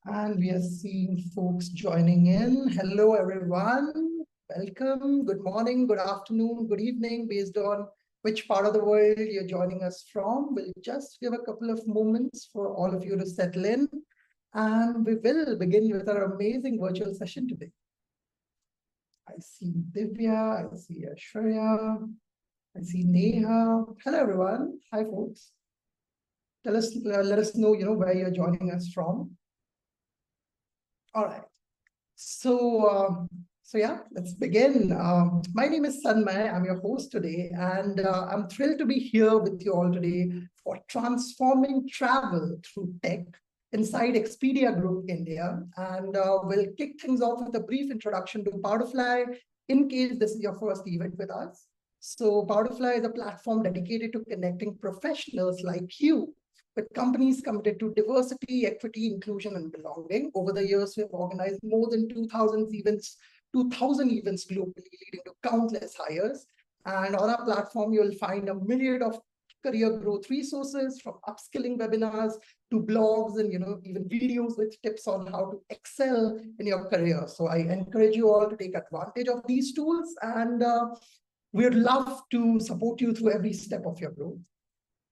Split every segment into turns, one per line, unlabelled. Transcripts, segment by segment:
And we are seeing folks joining in. Hello, everyone. Welcome. Good morning, good afternoon, good evening, based on which part of the world you're joining us from. We'll just give a couple of moments for all of you to settle in. And we will begin with our amazing virtual session today. I see Divya, I see Ashwarya, I see Neha. Hello, everyone. Hi, folks. Let us know, where you're joining us from. All right. So yeah, let's begin. My name is Sanmay. I'm your host today, and I'm thrilled to be here with you all today for transforming travel through tech inside Expedia Group India. And we'll kick things off with a brief introduction to Powderfly in case this is your first event with us. So Powderfly is a platform dedicated to connecting professionals like you with companies committed to diversity, equity, inclusion, and belonging. Over the years, we've organized more than 2,000 events globally, leading to countless hires. And on our platform, you'll find a myriad of career growth resources, from upskilling webinars to blogs and even videos with tips on how to excel in your career. So I encourage you all to take advantage of these tools, and we'd love to support you through every step of your growth.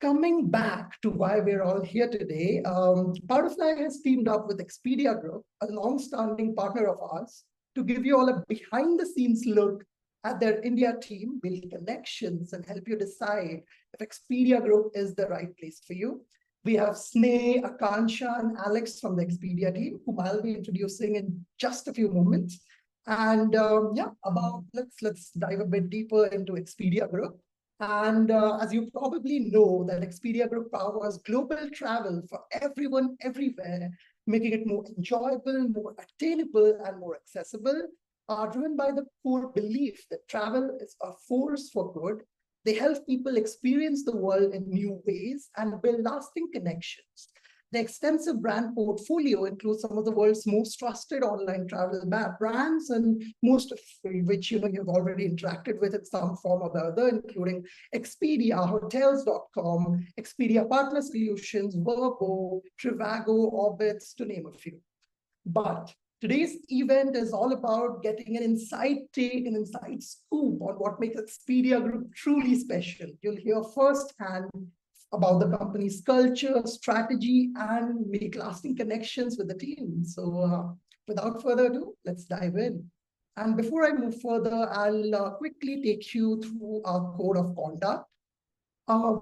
Coming back to why we're all here today, Powderfly has teamed up with Expedia Group, a long-standing partner of ours, to give you all a behind-the-scenes look at their India team, build connections, and help you decide if Expedia Group is the right place for you. We have Sneh, Akansha, and Alex from the Expedia team, whom I'll be introducing in just a few moments. And let's dive a bit deeper into Expedia Group. And as you probably know, that Expedia Group powers global travel for everyone, everywhere, making it more enjoyable, more attainable, and more accessible, driven by the core belief that travel is a force for good. They help people experience the world in new ways and build lasting connections. The extensive brand portfolio includes some of the world's most trusted online travel brands, and most of which you've already interacted with in some form or the other, including Expedia, Hotels.com, Expedia Partner Solutions, Verbo, Trivago, Orbitz, to name a few. But today's event is all about getting an inside take, an inside scoop on what makes Expedia Group truly special. You'll hear firsthand about the company's culture, strategy, and make lasting connections with the team. So without further ado, let's dive in. And before I move further, I'll quickly take you through our code of conduct.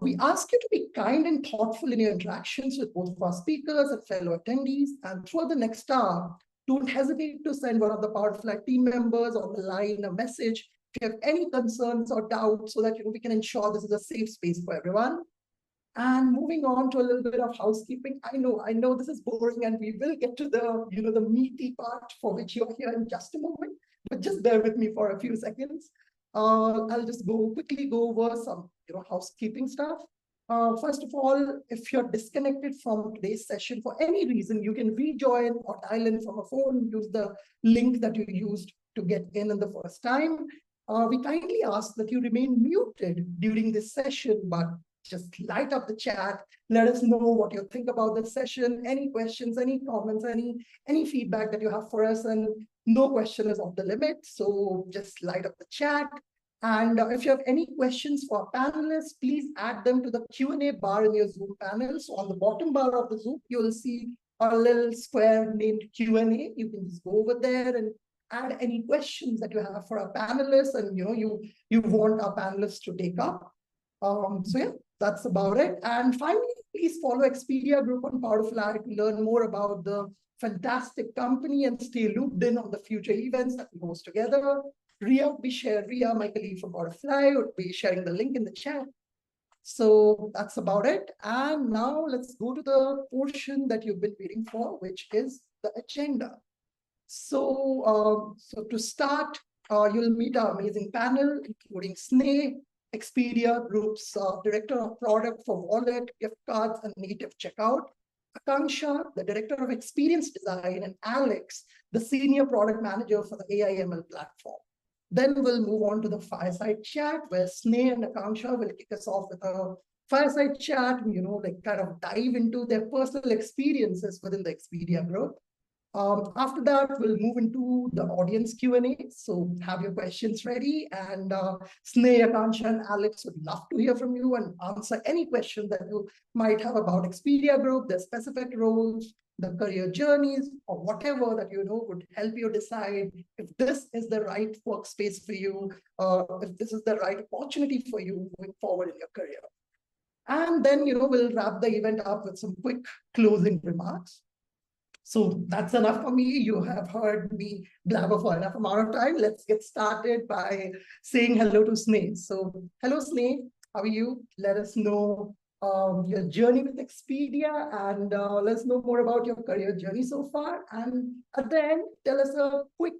We ask you to be kind and thoughtful in your interactions with both of our speakers and fellow attendees. And throughout the next hour, don't hesitate to send one of the Powderfly team members on the line a message if you have any concerns or doubts, so that we can ensure this is a safe space for everyone. And moving on to a little bit of housekeeping. I know this is boring, and we will get to the meaty part for which you're here in just a moment, but just bear with me for a few seconds. I'll just quickly go over some housekeeping stuff. First of all, if you're disconnected from today's session for any reason, you can rejoin or dial in from a phone, use the link that you used to get in the first time. We kindly ask that you remain muted during this session, but just light up the chat. Let us know what you think about this session, any questions, any comments, any feedback that you have for us, and no question is off the limit. So just light up the chat. And if you have any questions for our panelists, please add them to the Q&A bar in your Zoom panel. So on the bottom bar of the Zoom, you'll see a little square named Q&A. You can just go over there and add any questions that you have for our panelists, and you want our panelists to take up. So yeah, that's about it. And finally, please follow Expedia Group on Powderfly to learn more about the fantastic company and stay looped in on the future events that we host together. Ria, my colleague from Powderfly, would be sharing the link in the chat. So that's about it. And now let's go to the portion that you've been waiting for, which is the agenda. So to start, you'll meet our amazing panel, including Sneh, Expedia Group's Director of Product for Wallet, Gift Cards, and Native Checkout, Akansha, the Director of Experience Design, and Alex, the Senior Product Manager for the AI/ML platform. Then we'll move on to the fireside chat, where Sneh and Akansha will kick us off with a fireside chat, kind of dive into their personal experiences within the Expedia Group. After that, we'll move into the audience Q&A. So have your questions ready. And Sneh, Akansha, and Alex would love to hear from you and answer any question that you might have about Expedia Group, their specific roles, the career journeys, or whatever that you know would help you decide if this is the right workspace for you, if this is the right opportunity for you moving forward in your career. And then, we'll wrap the event up with some quick closing remarks. So that's enough for me. You have heard me blabber for enough amount of time. Let's get started by saying hello to Sneh. So hello, Sneh. How are you? Let us know your journey with Expedia and let us know more about your career journey so far. And at the end, tell us a quick,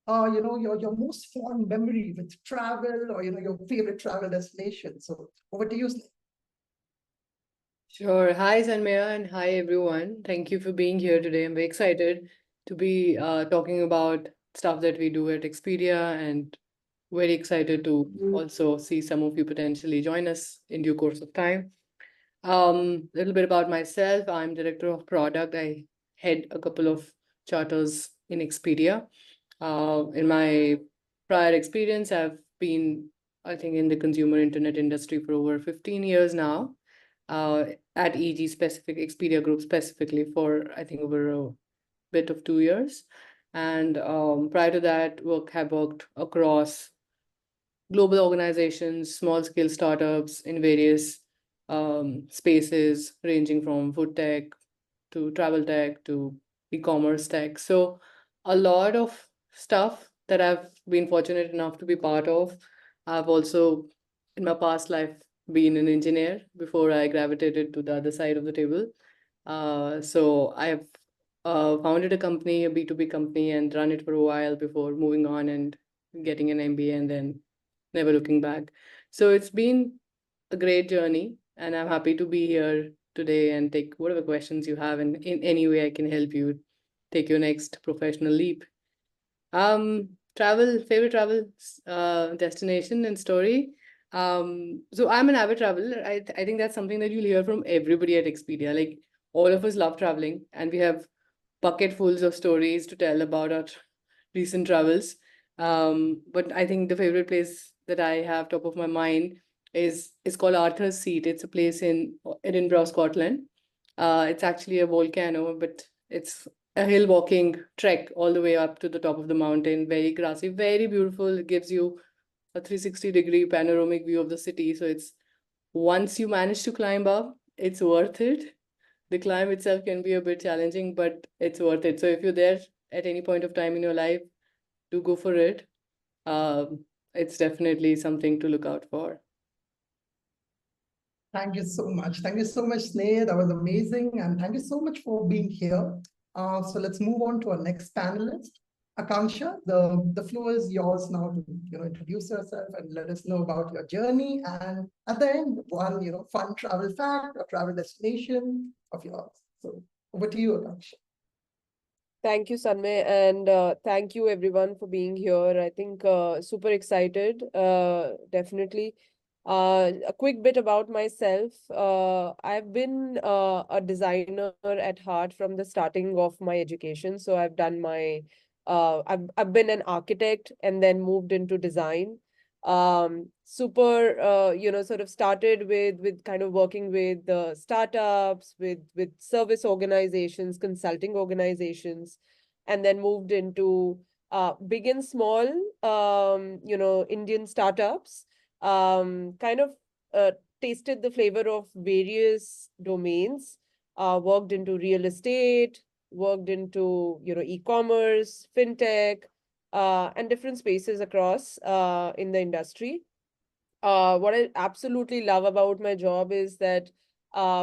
your most fond memory with travel or, your favorite travel destination. So over to you, Sneh.
Sure. Hi, Sanmaya, and hi, everyone. Thank you for being here today. I'm very excited to be talking about stuff that we do at Expedia and very excited to also see some of you potentially join us in due course of time. A little bit about myself. I'm Director of Product. I head a couple of charters in Expedia. In my prior experience, I've been, I think, in the consumer internet industry for over 15 years now. At EG specific, Expedia Group specifically for, I think, over a bit of 2 years. And prior to that, have worked across global organizations, small scale startups in various spaces, ranging from food tech to travel tech to e-commerce tech. So a lot of stuff that I've been fortunate enough to be part of. I've also, in my past life, been an engineer before I gravitated to the other side of the table. So I've founded a company, a B2B company, and run it for a while before moving on and getting an MBA and then never looking back. So it's been a great journey, and I'm happy to be here today and take whatever questions you have, and in any way I can help you take your next professional leap. Favorite travel destination and story. So I'm an avid traveler. I think that's something that you'll hear from everybody at Expedia. Like, all of us love traveling, and we have bucketfuls of stories to tell about our recent travels. But I think the favorite place that I have top of my mind is called Arthur's Seat. It's a place in Edinburgh, Scotland. It's actually a volcano, but it's a hill walking trek all the way up to the top of the mountain. Very grassy, very beautiful. It gives you a 360-degree panoramic view of the city. So it's, once you manage to climb up, it's worth it. The climb itself can be a bit challenging, but it's worth it. So if you're there at any point of time in your life, do go for it. It's definitely something to look out for.
Thank you so much. Thank you so much, Sneh. That was amazing. And thank you so much for being here. So let's move on to our next panelist. Akanksha, the floor is yours now to introduce yourself and let us know about your journey. And at the end, one fun travel fact or travel destination of yours. So over to you, Akanksha.
Thank you, Sanmay, and thank you everyone for being here. I think super excited, definitely. A quick bit about myself. I've been a designer at heart from the starting of my education. So I've done my, I've been an architect and then moved into design. Sort of started with kind of working with startups, with service organizations, consulting organizations, and then moved into big and small, Indian startups. Kind of tasted the flavor of various domains. Worked into real estate, worked into e-commerce, fintech, and different spaces across in the industry. What I absolutely love about my job is that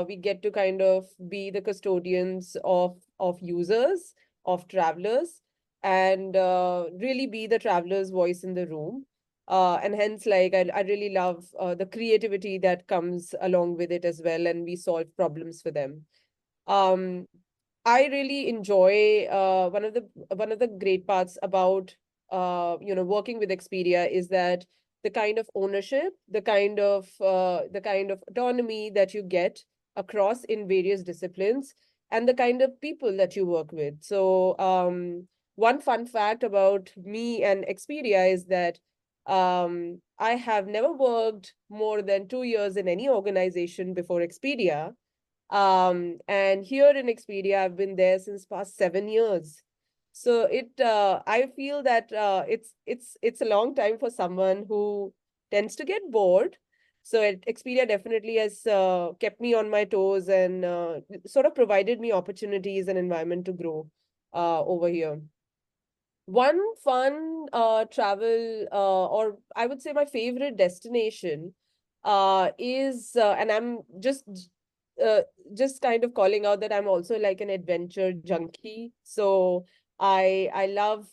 we get to kind of be the custodians of users, of travelers, and really be the traveler's voice in the room. And hence, like, I really love the creativity that comes along with it as well, and we solve problems for them. Um, I really enjoy one of the great parts about working with Expedia is that the kind of ownership, the kind of autonomy that you get across in various disciplines, and the kind of people that you work with. So one fun fact about me and Expedia is that I have never worked more than 2 years in any organization before Expedia. And here in Expedia, I've been there since past 7 years. So I feel that it's a long time for someone who tends to get bored. So Expedia definitely has kept me on my toes and sort of provided me opportunities and environment to grow over here. One fun travel, or I would say my favorite destination, is, and I'm uh, just kind of calling out that I'm also like an adventure junkie. So I love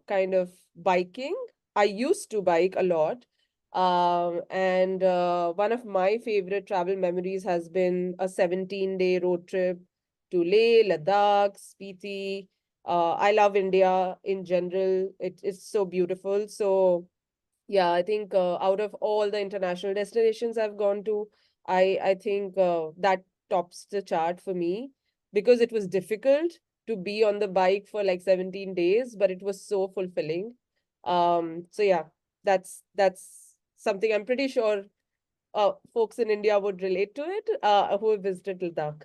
kind of biking. I used to bike a lot. And one of my favorite travel memories has been a 17-day road trip to Leh, Ladakh, Spiti. I love India in general. It's so beautiful. So yeah, I think out of all the international destinations I've gone to, I think that tops the chart for me, because it was difficult to be on the bike for like 17 days, but it was so fulfilling. So yeah, that's something I'm pretty sure folks in India would relate to it, who have visited Ladakh.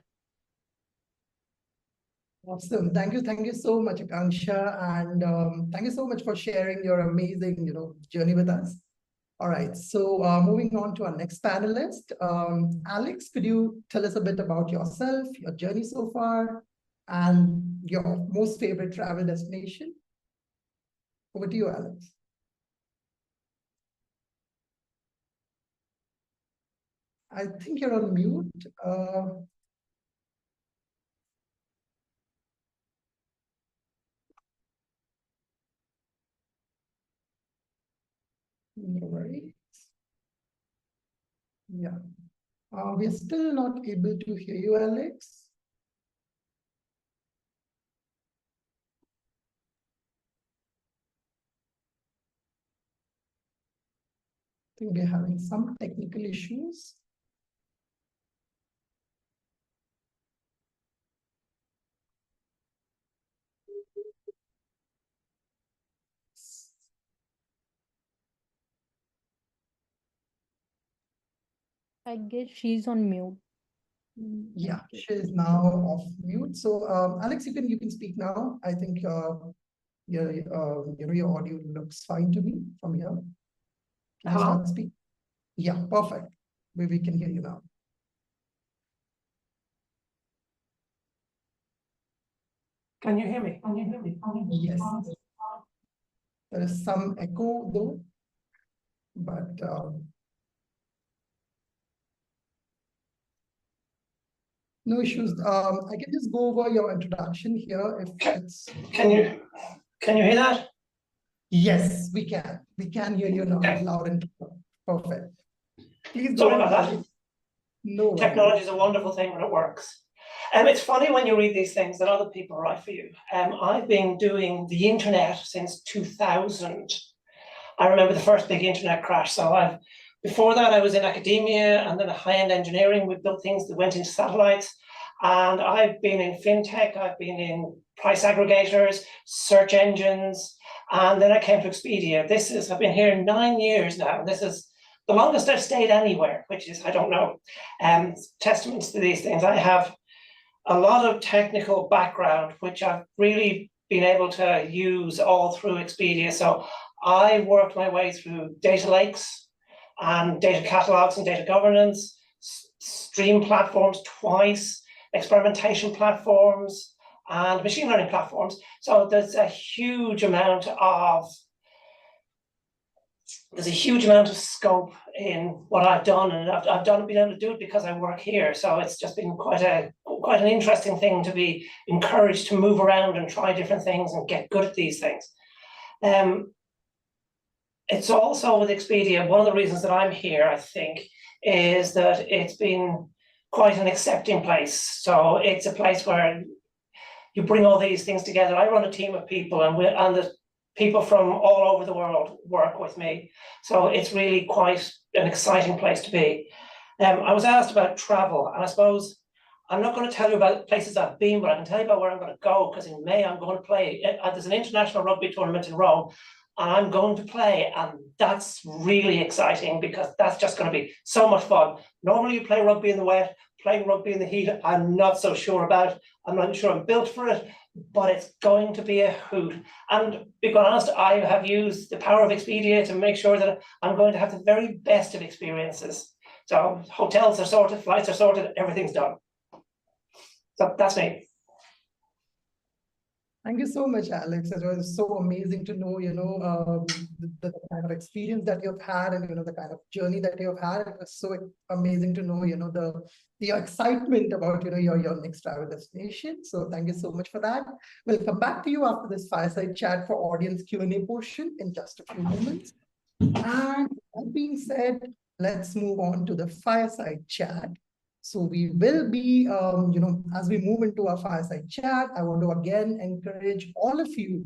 Awesome. Thank you so much, Akanksha. And thank you so much for sharing your amazing, journey with us. All right. So moving on to our next panelist, Alex, could you tell us a bit about yourself, your journey so far, and your most favorite travel destination? Over to you, Alex. I think you're on mute. No worries. Yeah. We're still not able to hear you, Alex. I think we're having some technical issues.
I guess she's on mute.
Yeah, she is now off mute. So, Alex, you can speak now. I think your audio looks fine to me from here. Can you start speaking? Yeah, perfect. We can hear you now.
Can you hear me?
Yes. There is some echo though, but no issues. I can just go over your introduction here if it's.
Can you hear that?
Yes, we can. We can hear you now, loud and clear. Perfect. Please go
Sorry
ahead.
about that.
No worries.
Technology is a wonderful thing when it works. It's funny when you read these things that other people write for you. I've been doing the internet since 2000. I remember the first big internet crash. So before that, I was in academia and then high-end engineering. We built things that went into satellites. And I've been in fintech, I've been in price aggregators, search engines, and then I came to Expedia. I've been here 9 years now. This is the longest I've stayed anywhere, which is, I don't know, testaments to these things. I have a lot of technical background, which I've really been able to use all through Expedia. So I worked my way through data lakes and data catalogs and data governance, stream platforms twice, experimentation platforms, and machine learning platforms. So there's a huge amount of scope in what I've done, and I've been able to do it because I work here. So it's just been quite an interesting thing to be encouraged to move around and try different things and get good at these things. It's also with Expedia, one of the reasons that I'm here, I think, is that it's been quite an accepting place. So it's a place where you bring all these things together. I run a team of people, and the people from all over the world work with me. So it's really quite an exciting place to be. I was asked about travel, and I suppose I'm not going to tell you about places I've been, but I can tell you about where I'm going to go, because in May I'm going to play. There's an international rugby tournament in Rome, and I'm going to play, and that's really exciting because that's just going to be so much fun. Normally you play rugby in the wet, playing rugby in the heat, I'm not so sure about. I'm not sure I'm built for it, but it's going to be a hoot. And be quite honest, I have used the power of Expedia to make sure that I'm going to have the very best of experiences. So hotels are sorted, flights are sorted, everything's done. So that's me.
Thank you so much, Alex. It was so amazing to know, the kind of experience that you've had, and the kind of journey that you've had. It was so amazing to know, the excitement about your next travel destination. So thank you so much for that. We'll come back to you after this fireside chat for audience Q&A portion in just a few moments. And that being said, let's move on to the fireside chat. So we will be, as we move into our fireside chat, I want to again encourage all of you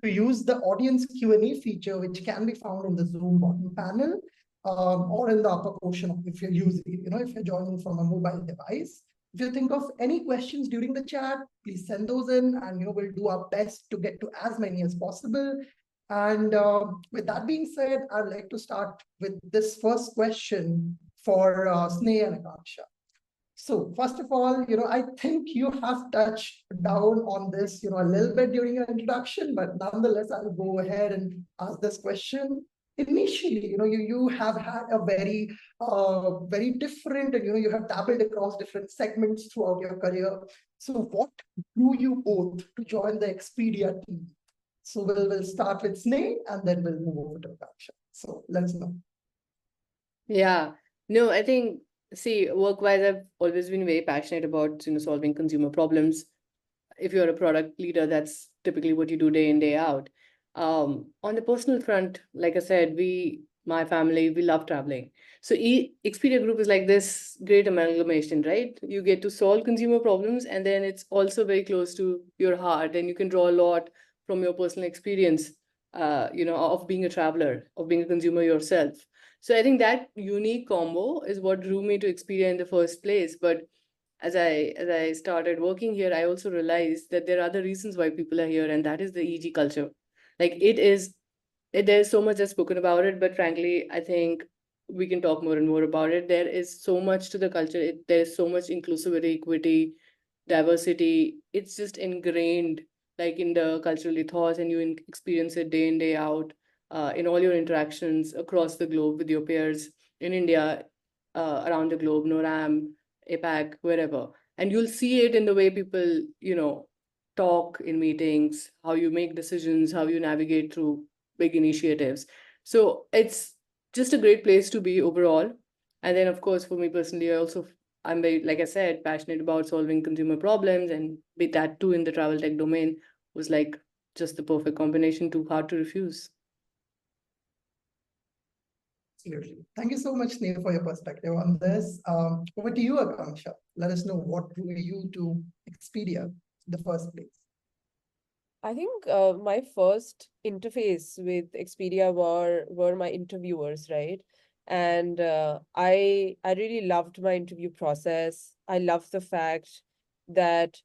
to use the audience Q&A feature, which can be found in the Zoom bottom panel, or in the upper portion of, if you're using, if you're joining from a mobile device. If you think of any questions during the chat, please send those in, and we'll do our best to get to as many as possible. And with that being said, I'd like to start with this first question for Sneh and Akansha. So first of all, I think you have touched down on this, a little bit during your introduction, but nonetheless, I'll go ahead and ask this question. Initially, you have had a very different, and you have dabbled across different segments throughout your career. So what drew you both to join the Expedia team? So we'll start with Sneh, and then we'll move over to Akansha. So let us know.
Yeah, no, I think, see, work-wise, I've always been very passionate about, solving consumer problems. If you're a product leader, that's typically what you do day in, day out. On the personal front, like I said, my family, we love traveling. So Expedia Group is like this great amalgamation, right? You get to solve consumer problems, and then it's also very close to your heart, and you can draw a lot from your personal experience, of being a traveler, of being a consumer yourself. So I think that unique combo is what drew me to Expedia in the first place. But as I started working here, I also realized that there are other reasons why people are here, and that is the EG culture. Like there's so much that's spoken about it, but frankly, I think we can talk more and more about it. There is so much to the culture. There's so much inclusivity, equity, diversity. It's just ingrained like in the cultural ethos, and you experience it day in, day out, in all your interactions across the globe with your peers in India, around the globe, NORAM, APAC, wherever. And you'll see it in the way people, talk in meetings, how you make decisions, how you navigate through big initiatives. So it's just a great place to be overall. And then, of course, for me personally, I'm very, like I said, passionate about solving consumer problems, and with that too in the travel tech domain was like just the perfect combination, too hard to refuse.
Absolutely. Thank you so much, Neil, for your perspective on this. Over to you, Akansha. Let us know what drew you to Expedia in the first place.
I think my first interface with Expedia were my interviewers, right? And I really loved my interview process. I love the fact that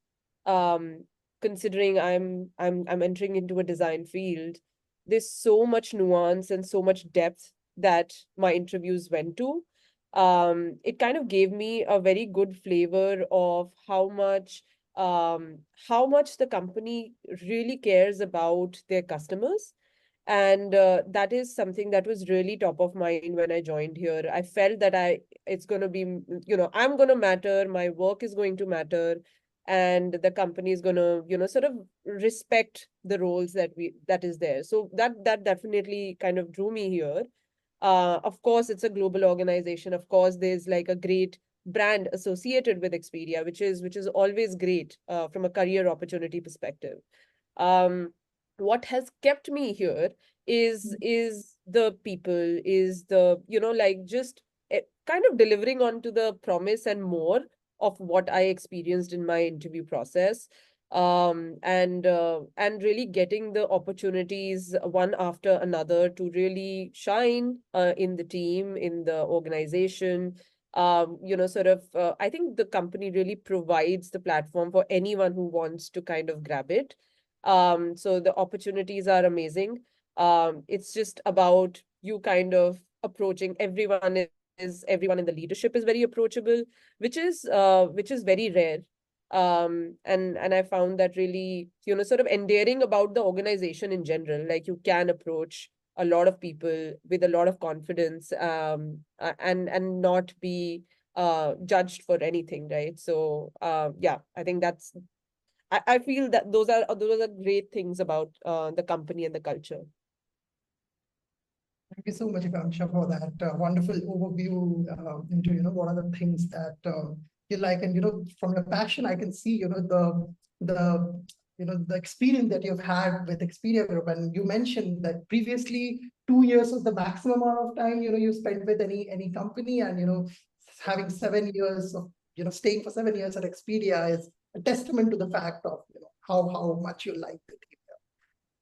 um, considering I'm entering into a design field, there's so much nuance and so much depth that my interviews went to. It kind of gave me a very good flavor of how much the company really cares about their customers. And that is something that was really top of mind when I joined here. I felt that it's going to be, I'm going to matter, my work is going to matter, and the company is going to, sort of respect the roles that is there. So that definitely kind of drew me here. Of course, it's a global organization. Of course, there's like a great brand associated with Expedia, which is always great from a career opportunity perspective. What has kept me here is the people, is the like just kind of delivering on to the promise and more of what I experienced in my interview process, and really getting the opportunities one after another to really shine in the team, in the organization. I think the company really provides the platform for anyone who wants to kind of grab it. So the opportunities are amazing. It's just about you kind of approaching everyone in the leadership is very approachable, which is very rare. And I found that really, sort of endearing about the organization in general. Like, you can approach a lot of people with a lot of confidence, and not be judged for anything, right? So yeah, I think I feel that those are great things about the company and the culture.
Thank you so much, Ikansha, for that wonderful overview into what are the things that you like, and from your passion, I can see the experience that you've had with Expedia Group, and you mentioned that previously 2 years was the maximum amount of time you spent with any company, and having 7 years of staying for 7 years at Expedia is a testament to the fact of how much you like it.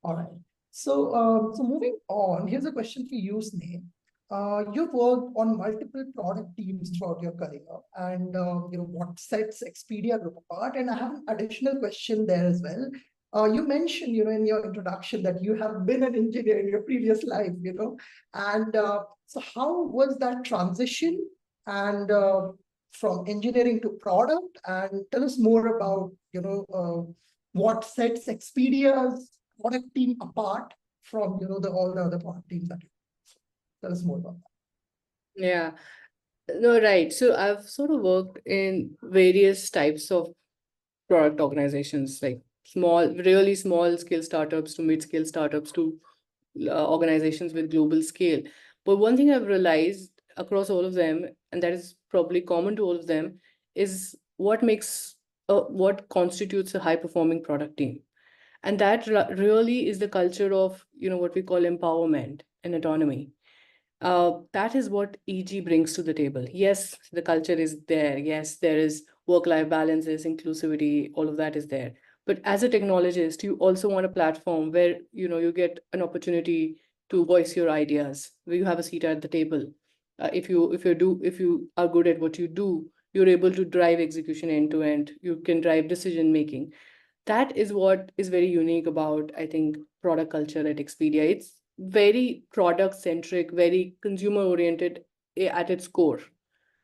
All right. So moving on, here's a question for you, Sneh. You've worked on multiple product teams throughout your career, and what sets Expedia Group apart? And I have an additional question there as well. You mentioned, in your introduction that you have been an engineer in your previous life, and so how was that transition, and from engineering to product? And tell us more about, what sets Expedia's product team apart from all the other product teams that you tell us more about that.
Yeah, no, right. So I've sort of worked in various types of product organizations, like really small scale startups to mid-scale startups to organizations with global scale. But one thing I've realized across all of them, and that is probably common to all of them, is what constitutes a high-performing product team. And that really is the culture of, what we call empowerment and autonomy. That is what EG brings to the table. Yes, the culture is there. Yes, there is work-life balances, inclusivity, all of that is there. But as a technologist, you also want a platform where, you get an opportunity to voice your ideas, where you have a seat at the table. If you are good at what you do, you're able to drive execution end to end. You can drive decision making. That is what is very unique about, I think, product culture at Expedia. It's very product centric, very consumer oriented at its core.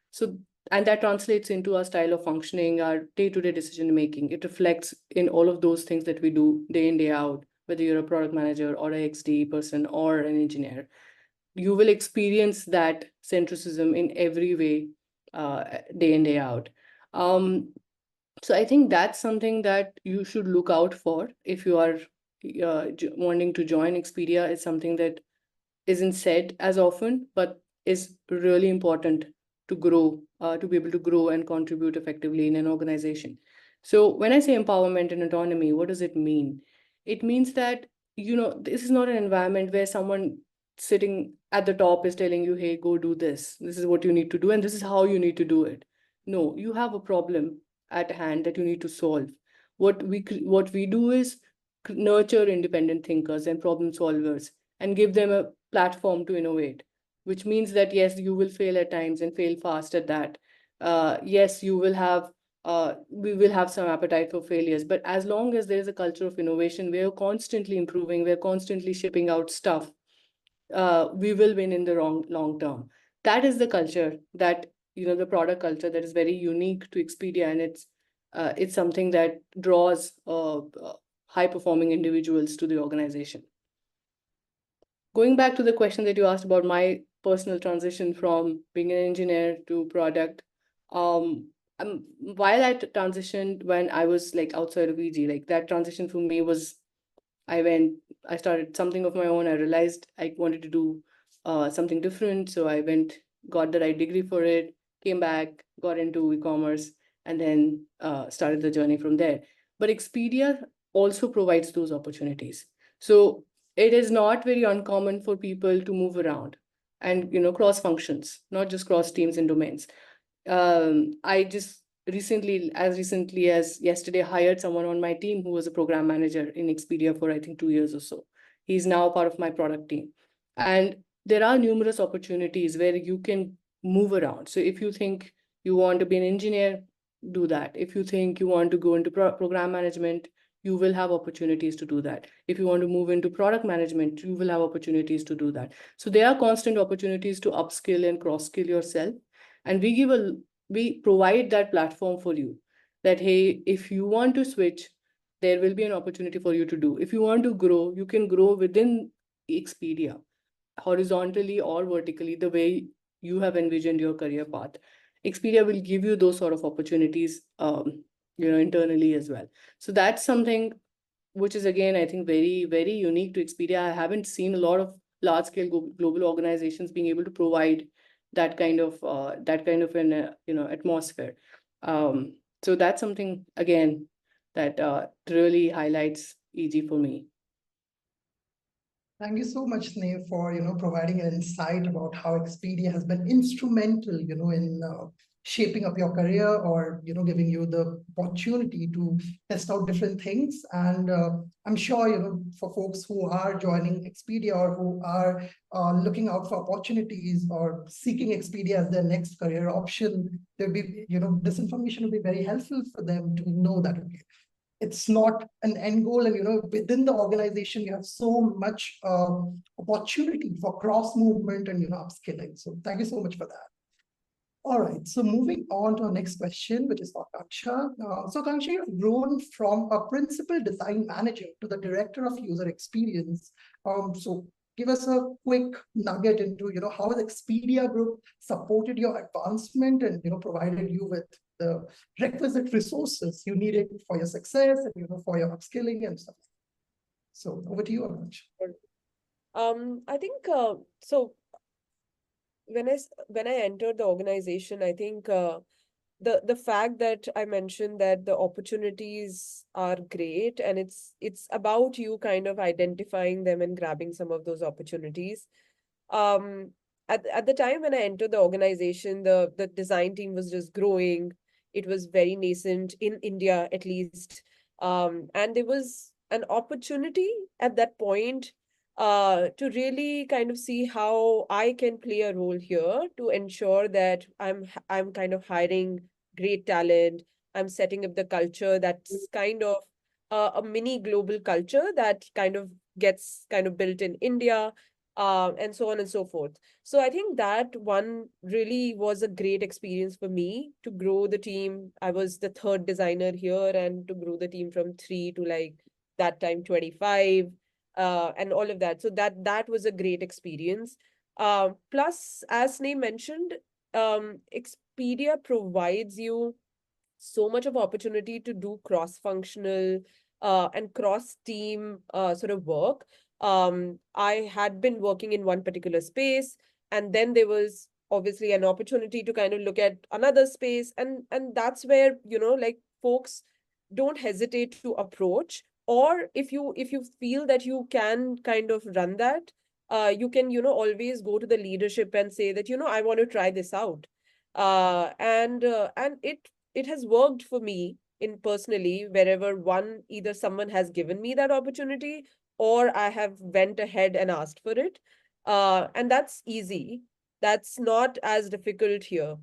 So, and that translates into our style of functioning, our day-to-day decision making. It reflects in all of those things that we do day in, day out, whether you're a product manager or a XD person or an engineer. You will experience that centricism in every way, day in, day out. So I think that's something that you should look out for if you are wanting to join Expedia. It's something that isn't said as often, but is really important to grow, to be able to grow and contribute effectively in an organization. So when I say empowerment and autonomy, what does it mean? It means that, this is not an environment where someone sitting at the top is telling you, hey, go do this. This is what you need to do, and this is how you need to do it. No, you have a problem at hand that you need to solve. What we do is nurture independent thinkers and problem solvers and give them a platform to innovate, which means that yes, you will fail at times and fail fast at that. Yes, we will have some appetite for failures, but as long as there is a culture of innovation, we're constantly improving, we're constantly shipping out stuff, we will win in the long term. That is the culture that, the product culture that is very unique to Expedia, and it's something that draws high performing individuals to the organization. Going back to the question that you asked about my personal transition from being an engineer to product, while I transitioned when I was like outside of EG, like that transition for me was, I started something of my own. I realized I wanted to do something different. So I got the right degree for it, came back, got into e-commerce, and then started the journey from there. But Expedia also provides those opportunities. So it is not very uncommon for people to move around and, cross functions, not just cross teams and domains. I just as recently as yesterday, hired someone on my team who was a program manager in Expedia for, I think, 2 years or so. He's now part of my product team. And there are numerous opportunities where you can move around. So if you think you want to be an engineer, do that. If you think you want to go into program management, you will have opportunities to do that. If you want to move into product management, you will have opportunities to do that. So there are constant opportunities to upskill and cross-skill yourself. And we provide that platform for you, that, hey, if you want to switch, there will be an opportunity for you to do. If you want to grow, you can grow within Expedia, horizontally or vertically, the way you have envisioned your career path. Expedia will give you those sort of opportunities, internally as well. So that's something which is, again, I think very, very unique to Expedia. I haven't seen a lot of large scale global organizations being able to provide that kind of an atmosphere. So that's something, again, that really highlights EG for me.
Thank you so much, Sneha, for providing an insight about how Expedia has been instrumental, in shaping up your career, or giving you the opportunity to test out different things. And I'm sure for folks who are joining Expedia, or who are looking out for opportunities or seeking Expedia as their next career option, there'll be this information will be very helpful for them to know that, okay, it's not an end goal, and within the organization you have so much opportunity for cross movement and upskilling. So thank you so much for that. All right, so moving on to our next question, which is for Akanksha. So Akanksha, you've grown from a principal design manager to the director of user experience. So give us a quick nugget into how has Expedia Group supported your advancement, and provided you with the requisite resources you needed for your success, and for your upskilling and stuff. So over to you, Akanksha.
I think so. When I entered the organization, I think the fact that I mentioned that the opportunities are great, and it's about you kind of identifying them and grabbing some of those opportunities. Um, at the time when I entered the organization, the design team was just growing. It was very nascent in India, at least. And there was an opportunity at that point to really kind of see how I can play a role here to ensure that I'm kind of hiring great talent. I'm setting up the culture that's kind of a mini global culture that kind of gets kind of built in India, and so on and so forth. So I think that one really was a great experience for me to grow the team. I was the third designer here, and to grow the team from 3 to like that time 25, and all of that. So that was a great experience. Plus, as Sneh mentioned, Expedia provides you so much of opportunity to do cross-functional and cross-team sort of work. I had been working in one particular space, and then there was obviously an opportunity to kind of look at another space, and that's where like folks don't hesitate to approach. Or if you feel that you can kind of run that, you can always go to the leadership and say that I want to try this out, and it has worked for me in personally wherever either someone has given me that opportunity, or I have went ahead and asked for it, and that's easy. That's not as difficult here.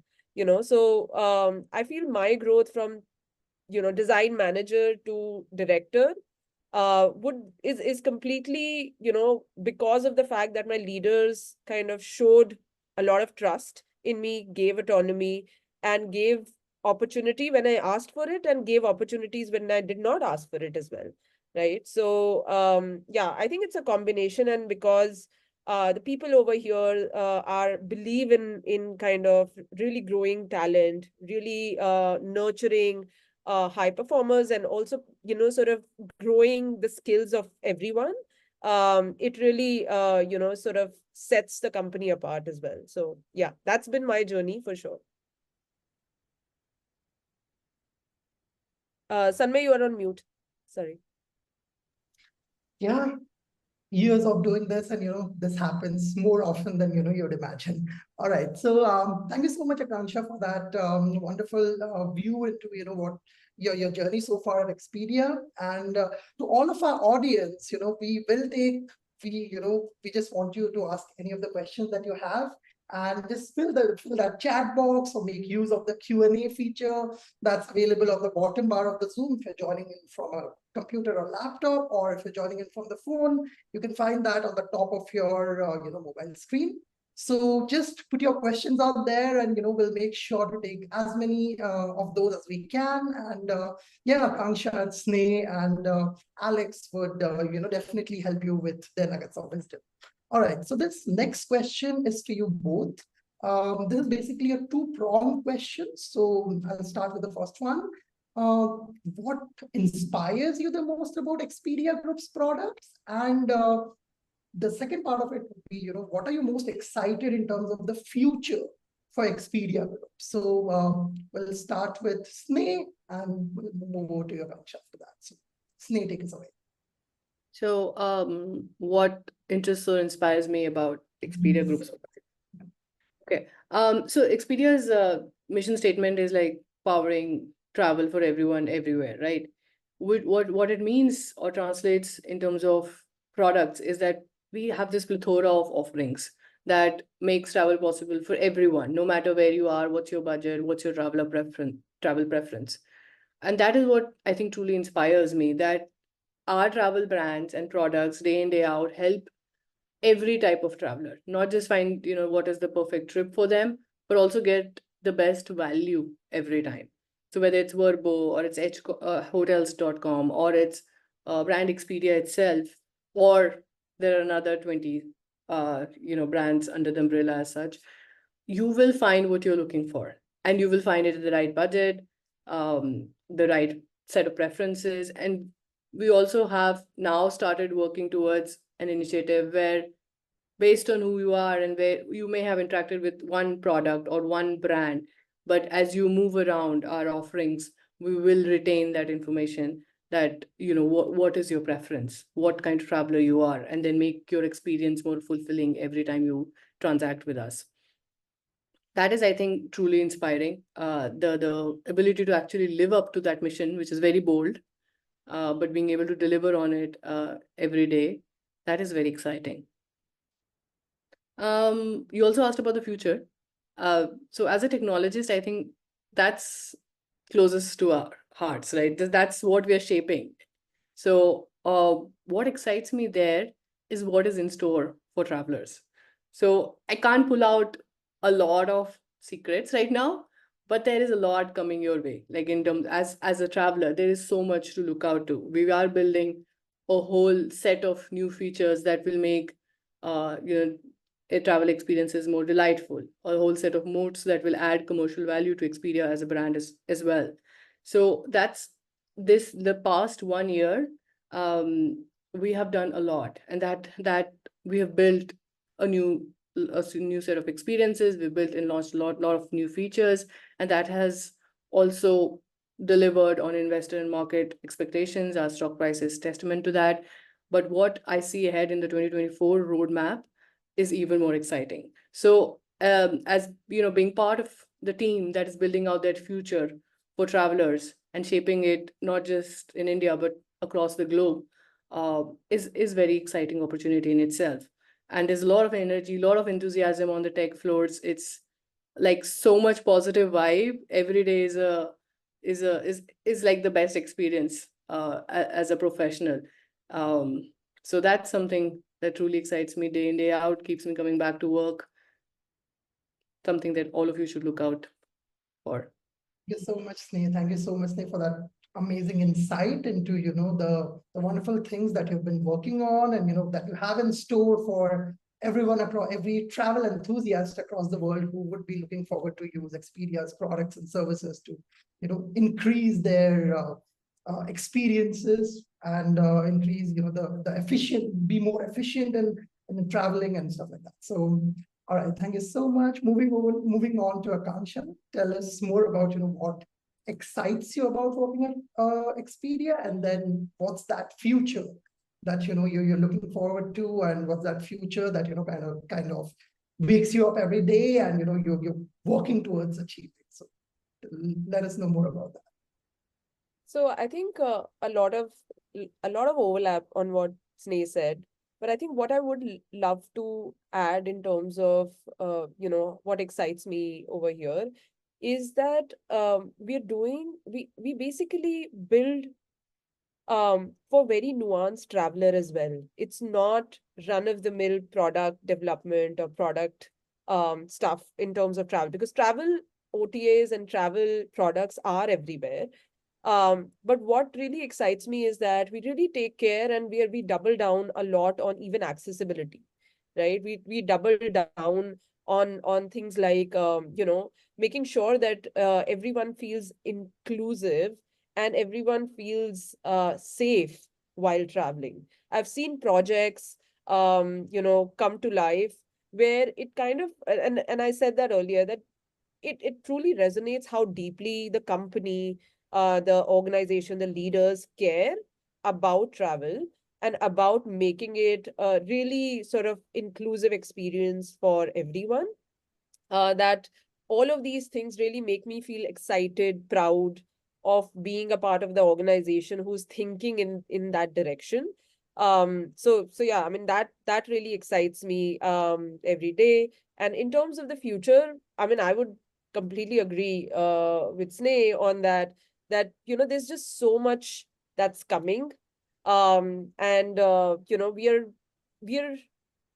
So I feel my growth from design manager to director would is completely because of the fact that my leaders kind of showed a lot of trust in me, gave autonomy, and gave opportunity when I asked for it, and gave opportunities when I did not ask for it as well, right? So yeah, I think it's a combination. And because the people over here are believe in kind of really growing talent, really nurturing high performers, and also sort of growing the skills of everyone, it really sort of sets the company apart as well. So yeah, that's been my journey for sure. Sanmay, you are on mute. Sorry.
Yeah, years of doing this, and this happens more often than you'd imagine. All right, so thank you so much, Akansha, for that wonderful view into what your journey so far at Expedia. And to all of our audience, we will take we just want you to ask any of the questions that you have. and just fill that chat box or make use of the Q&A feature that's available on the bottom bar of the Zoom. If you're joining in from a computer or laptop, or if you're joining in from the phone, you can find that on the top of your mobile screen. So just put your questions out there, and we'll make sure to take as many of those as we can. And yeah, Akanksha and Sneh and Alex would definitely help you with their nuggets of wisdom. All right, so this next question is to you both. This is basically a two-pronged question. So I'll start with the first one. What inspires you the most about Expedia Group's products? And the second part of it would be, what are you most excited in terms of the future for Expedia Group? So we'll start with Sneh and we'll move over to your Akanksha after that. So Sneh, take us away.
So, what interests or inspires me about Expedia Group's? Okay. So Expedia's mission statement is like powering travel for everyone, everywhere, right? What it means or translates in terms of products is that we have this plethora of offerings that makes travel possible for everyone, no matter where you are, what's your budget, what's your travel preference. And that is what I think truly inspires me, that our travel brands and products day in, day out help every type of traveler, not just find, what is the perfect trip for them, but also get the best value every time. So whether it's Verbo or it's hotels.com or it's brand Expedia itself, or there are another 20 brands under the umbrella as such, you will find what you're looking for, and you will find it at the right budget, the right set of preferences. And we also have now started working towards an initiative where, based on who you are and where you may have interacted with one product or one brand, but as you move around our offerings, we will retain that information, that what is your preference, what kind of traveler you are, and then make your experience more fulfilling every time you transact with us. That is, I think, truly inspiring. The ability to actually live up to that mission, which is very bold, but being able to deliver on it every day, that is very exciting. You also asked about the future. So as a technologist, I think that's closest to our hearts, right? That's what we are shaping. So what excites me there is what is in store for travelers. So I can't pull out a lot of secrets right now, but there is a lot coming your way. Like in terms, as a traveler, there is so much to look out to. We are building a whole set of new features that will make a travel experience is more delightful, a whole set of modes that will add commercial value to Expedia as a brand as well. So that's the past 1 year, we have done a lot, and that we have built a new set of experiences. We built and launched a lot of new features, and that has also delivered on investor and market expectations. Our stock price is testament to that. But what I see ahead in the 2024 roadmap is even more exciting. So as being part of the team that is building out that future for travelers and shaping it not just in India but across the globe is very exciting opportunity in itself. And there's a lot of energy, a lot of enthusiasm on the tech floors. It's like so much positive vibe. Every day is like the best experience as a professional. So that's something that truly excites me day in, day out, keeps me coming back to work. Something that all of you should look out for.
Thank you so much, Sneh. Thank you so much, Sneh, for that amazing insight into, the wonderful things that you've been working on, and, that you have in store for everyone across, every travel enthusiast across the world who would be looking forward to use Expedia's products and services to, increase their experiences and increase, be more efficient in traveling and stuff like that. So, all right, thank you so much. Moving on to Akanksha. Tell us more about, what excites you about working at Expedia, and then what's that future that you're looking forward to, and what's that future that kind of wakes you up every day, and you're working towards achieving. So let us know more about that.
So I think a lot of overlap on what Sneh said. But I think what I would love to add in terms of, what excites me over here is that we basically build for very nuanced traveler as well. It's not run-of-the-mill product development or product stuff in terms of travel, because travel OTAs and travel products are everywhere. But what really excites me is that we really take care, and we double down a lot on even accessibility, right? We double down on things like making sure that everyone feels inclusive and everyone feels safe while traveling. I've seen projects come to life where it kind of, and I said that earlier, that it truly resonates how deeply the company, the organization, the leaders care about travel and about making it a really sort of inclusive experience for everyone. That all of these things really make me feel excited, proud of being a part of the organization who's thinking in that direction. So yeah, I mean, that really excites me every day. And in terms of the future, I mean, I would completely agree with Sneh on that, there's just so much that's coming. And we are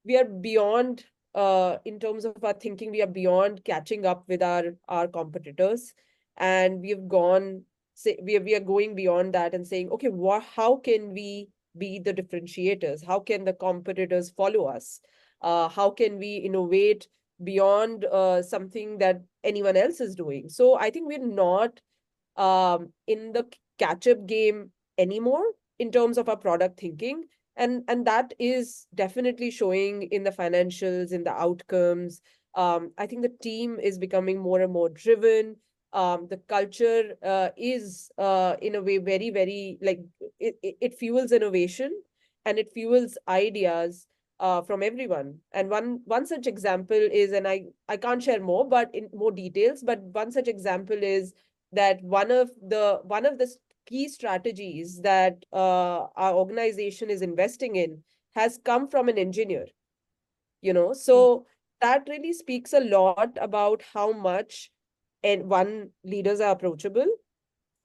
we are beyond, in terms of our thinking, we are beyond catching up with our competitors, and we've gone say we are going beyond that and saying, okay, how can we be the differentiators? How can the competitors follow us? How can we innovate beyond something that anyone else is doing? So I think we're not in the catch up game anymore in terms of our product thinking. And that is definitely showing in the financials, in the outcomes. I think the team is becoming more and more driven. The culture is in a way very, very, like, it fuels innovation and it fuels ideas from everyone. And one such example is, and I can't share more, but in more details, but one such example is that one of the key strategies that our organization is investing in has come from an engineer. So that really speaks a lot about how much, and one, leaders are approachable,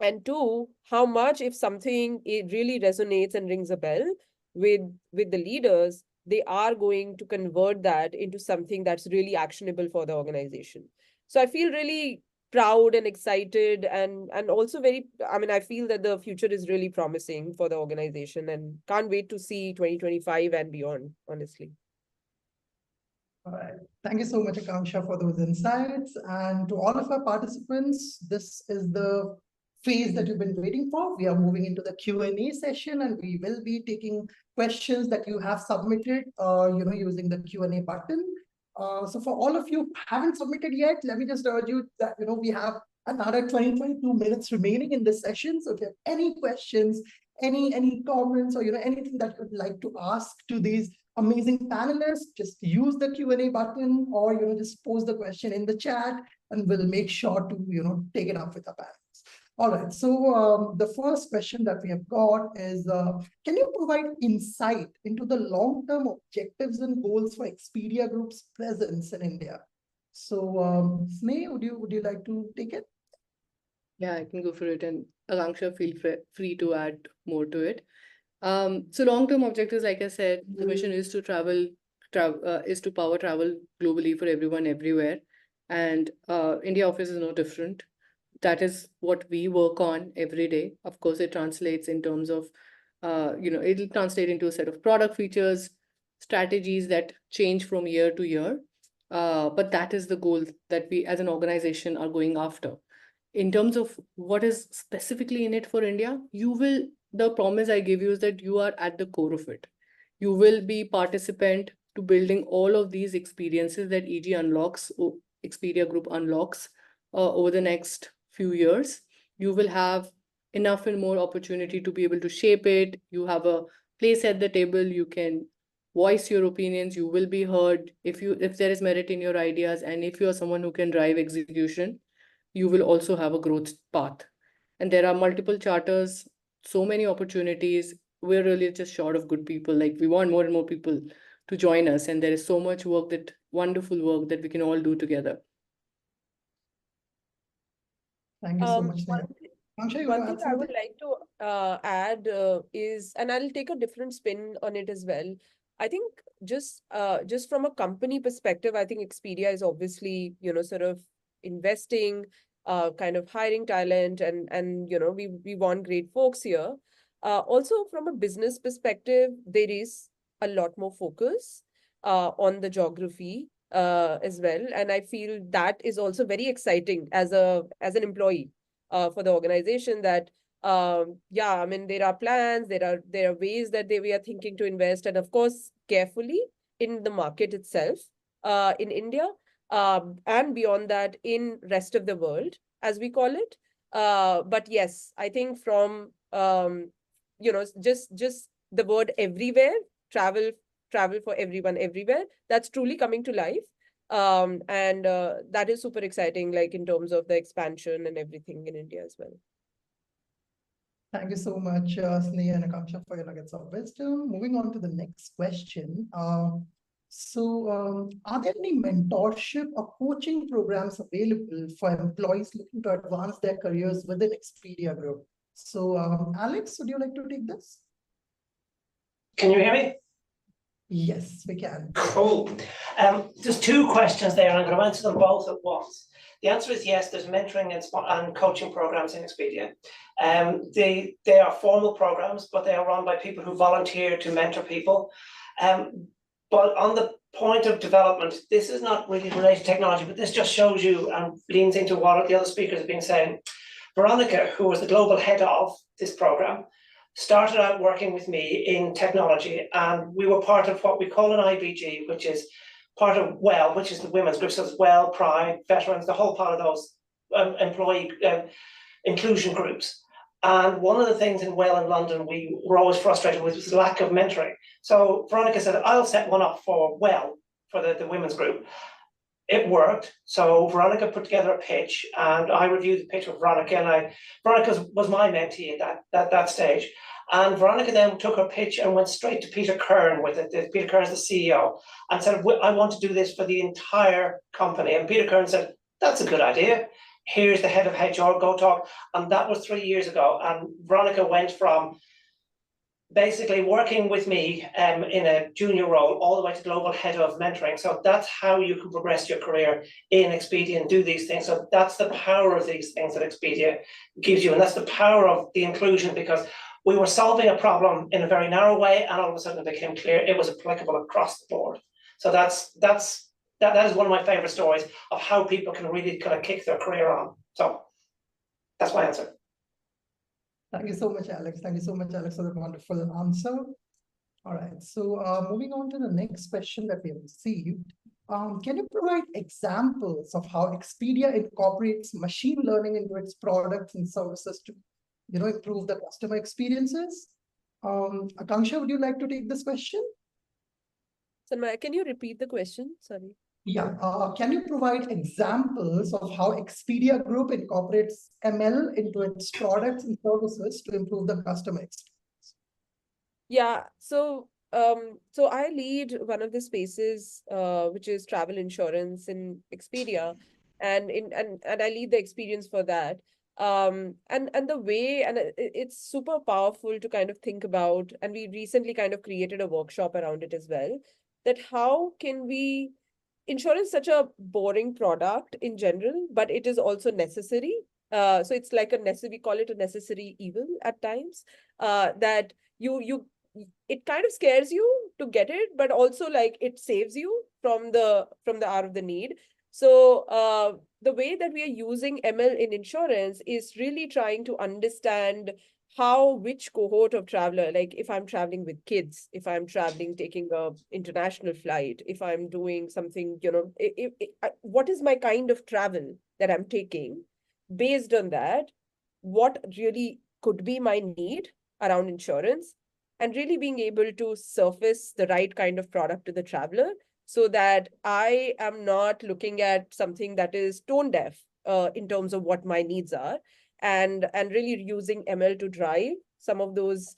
and two, how much, if something it really resonates and rings a bell with the leaders, they are going to convert that into something that's really actionable for the organization. So I feel really proud and excited, and also very, I mean, I feel that the future is really promising for the organization, and can't wait to see 2025 and beyond, honestly.
All right. Thank you so much, Akanksha, for those insights. And to all of our participants, this is the phase that you've been waiting for. We are moving into the Q&A session, and we will be taking questions that you have submitted, using the Q&A button. So for all of you who haven't submitted yet, let me just urge you that, we have another 22 minutes remaining in this session. So if you have any questions, any comments, or, anything that you'd like to ask to these amazing panelists, just use the Q&A button, or just post the question in the chat, and we'll make sure to take it up with the panelists. All right, so the first question that we have got is, can you provide insight into the long-term objectives and goals for Expedia Group's presence in India? So Sneh, would you like to take it?
Yeah, I can go for it, and Akanksha, feel free to add more to it. So long-term objectives, like I said, the mission is to is to power travel globally for everyone, everywhere. And India office is no different. That is what we work on every day. Of course, it translates in terms of, it'll translate into a set of product features, strategies that change from year to year. But that is the goal that we as an organization are going after. In terms of what is specifically in it for India, the promise I give you is that you are at the core of it. You will be participant to building all of these experiences that Expedia Group unlocks over the next few years. You will have enough and more opportunity to be able to shape it. You have a place at the table. You can voice your opinions. You will be heard if there is merit in your ideas, and if you are someone who can drive execution, you will also have a growth path. And there are multiple charters, so many opportunities. we're really just short of good people. Like, we want more and more people to join us, and there is so much work, that wonderful work that we can all do together.
Thank you so much,
One
Sneha. Akanksha, you
One
want to
thing
add
I would
something?
like to add is, and I'll take a different spin on it as well. I think just from a company perspective, I think Expedia is obviously, sort of investing, kind of hiring talent, and we want great folks here. Also from a business perspective, there is a lot more focus on the geography as well, and I feel that is also very exciting as an employee for the organization, that yeah, I mean, there are plans, there are ways that we are thinking to invest, and of course carefully in the market itself, in India, and beyond that in rest of the world, as we call it. But yes, I think from just the word everywhere, travel travel for everyone everywhere, that's truly coming to life. And that is super exciting, like in terms of the expansion and everything in India as well.
Thank you so much, Sneha and Akanksha, for your nuggets of wisdom. Moving on to the next question. Are there any mentorship or coaching programs available for employees looking to advance their careers within Expedia Group? So, Alex, would you like to take this?
Can you hear me?
Yes, we can.
Cool. There's two questions there, and I'm going to answer them both at once. The answer is yes, there's mentoring and coaching programs in Expedia. They are formal programs, but they are run by people who volunteer to mentor people. But on the point of development, this is not really related to technology, but this just shows you and leans into what the other speakers have been saying. Veronica, who was the global head of this program, started out working with me in technology, and we were part of what we call an IBG, which is part of WELL, which is the women's group. So it's WELL, Pride, Veterans, the whole part of those employee inclusion groups. And one of the things in WELL in London we were always frustrated with was lack of mentoring. So Veronica said, I'll set one up for WELL, for the women's group. It worked. So Veronica put together a pitch, and I reviewed the pitch with Veronica, and Veronica was my mentee at that stage. And Veronica then took her pitch and went straight to Peter Kern with it. Peter Kern is the CEO, and said, I want to do this for the entire company. And Peter Kern said, that's a good idea. Here's the head of HR, go talk. And that was 3 years ago. And Veronica went from basically working with me in a junior role all the way to global head of mentoring. So that's how you can progress your career in Expedia and do these things. So that's the power of these things that Expedia gives you. And that's the power of the inclusion, because we were solving a problem in a very narrow way, and all of a sudden it became clear it was applicable across the board. So that is one of my favorite stories of how people can really kind of kick their career on. So that's my answer.
Thank you so much, Alex. Thank you so much, Alex, for the wonderful answer. All right, so moving on to the next question that we have received. Can you provide examples of how Expedia incorporates machine learning into its products and services to, improve the customer experiences? Akanksha, would you like to take this question?
Sanmaya, can you repeat the question? Sorry.
Yeah, can you provide examples of how Expedia Group incorporates ML into its products and services to improve the customer experience?
Yeah, so I lead one of the spaces, which is travel insurance in Expedia, and I lead the experience for that. And the way, and it's super powerful to kind of think about, and we recently kind of created a workshop around it as well, that how can we, insurance is such a boring product in general, but it is also necessary. So it's like we call it a necessary evil at times, that it kind of scares you to get it, but also like it saves you from the hour of the need. So the way that we are using ML in insurance is really trying to understand which cohort of traveler, like if I'm traveling with kids, if I'm traveling, taking a international flight, if I'm doing something, what is my kind of travel that I'm taking? Based on that, what really could be my need around insurance, and really being able to surface the right kind of product to the traveler, so that I am not looking at something that is tone deaf in terms of what my needs are, and really using ML to drive some of those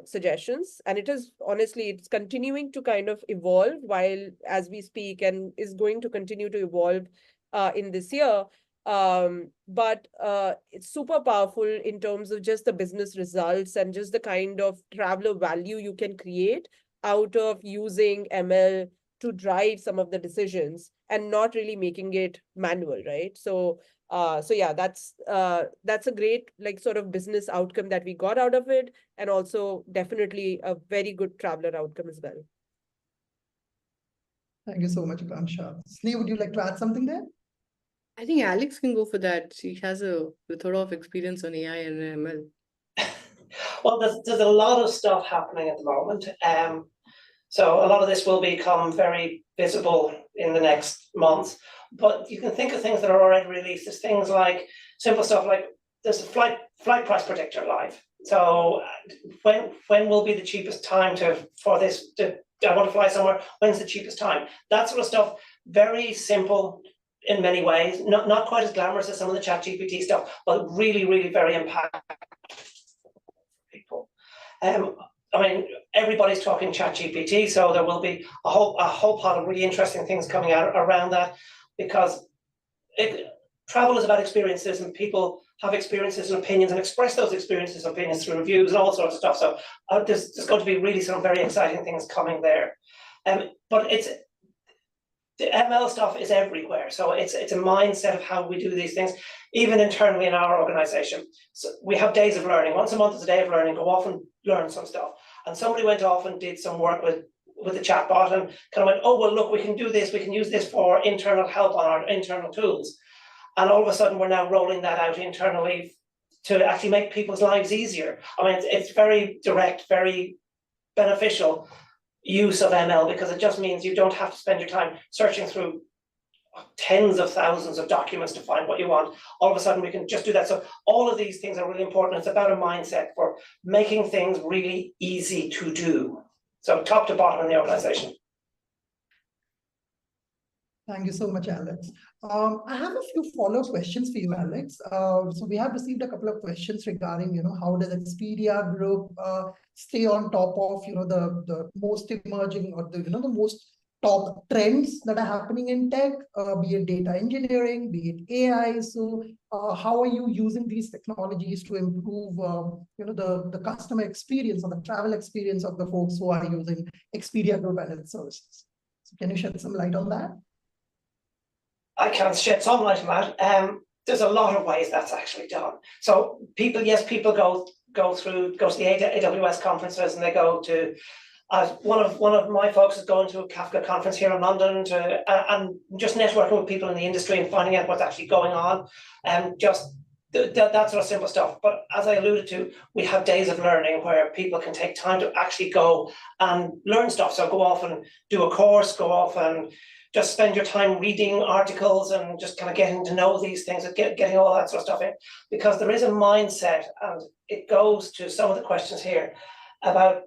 suggestions. And it is honestly, it's continuing to kind of evolve while as we speak, and is going to continue to evolve in this year. But it's super powerful in terms of just the business results and just the kind of traveler value you can create out of using ML to drive some of the decisions and not really making it manual, right? So yeah, that's a great like sort of business outcome that we got out of it, and also definitely a very good traveler outcome as well.
Thank you so much, Akansha. Sneh, would you like to add something there?
I think Alex can go for that. She has a plethora of experience on AI and ML.
Well, there's a lot of stuff happening at the moment. So a lot of this will become very visible in the next months. But you can think of things that are already released. There's things like simple stuff like there's a flight price predictor live. So when will be the cheapest time for this? I want to fly somewhere. When's the cheapest time? That sort of stuff. Very simple in many ways. Not quite as glamorous as some of the ChatGPT stuff, but really, really very impactful for people. I mean, everybody's talking ChatGPT, so there will be a whole pot of really interesting things coming out around that, because travel is about experiences, and people have experiences and opinions and express those experiences and opinions through reviews and all sorts of stuff. So there's going to be really some very exciting things coming there. But the ML stuff is everywhere. So it's a mindset of how we do these things, even internally in our organization. So we have days of learning. Once a month is a day of learning. Go off and learn some stuff. And somebody went off and did some work with the chatbot and kind of went, oh, well, look, we can do this. We can use this for internal help on our internal tools. And all of a sudden, we're now rolling that out internally to actually make people's lives easier. I mean, it's very direct, very beneficial use of ML, because it just means you don't have to spend your time searching through tens of thousands of documents to find what you want. All of a sudden we can just do that. So all of these things are really important. It's about a mindset for making things really easy to do. So top to bottom in the organization.
Thank you so much, Alex. I have a few follow-up questions for you, Alex. So we have received a couple of questions regarding, how does Expedia Group stay on top of, the most emerging or the most top trends that are happening in tech, be it data engineering, be it AI. So how are you using these technologies to improve, the customer experience or the travel experience of the folks who are using Expedia Group and its services? So can you shed some light on that?
I can shed some light on that. There's a lot of ways that's actually done. So people go to the AWS conferences, and they go to one of my folks is going to a Kafka conference here in London and just networking with people in the industry and finding out what's actually going on, and just that sort of simple stuff. But as I alluded to, we have days of learning where people can take time to actually go and learn stuff. So go off and do a course, go off and just spend your time reading articles and just kind of getting to know these things and getting all that sort of stuff in, because there is a mindset, and it goes to some of the questions here about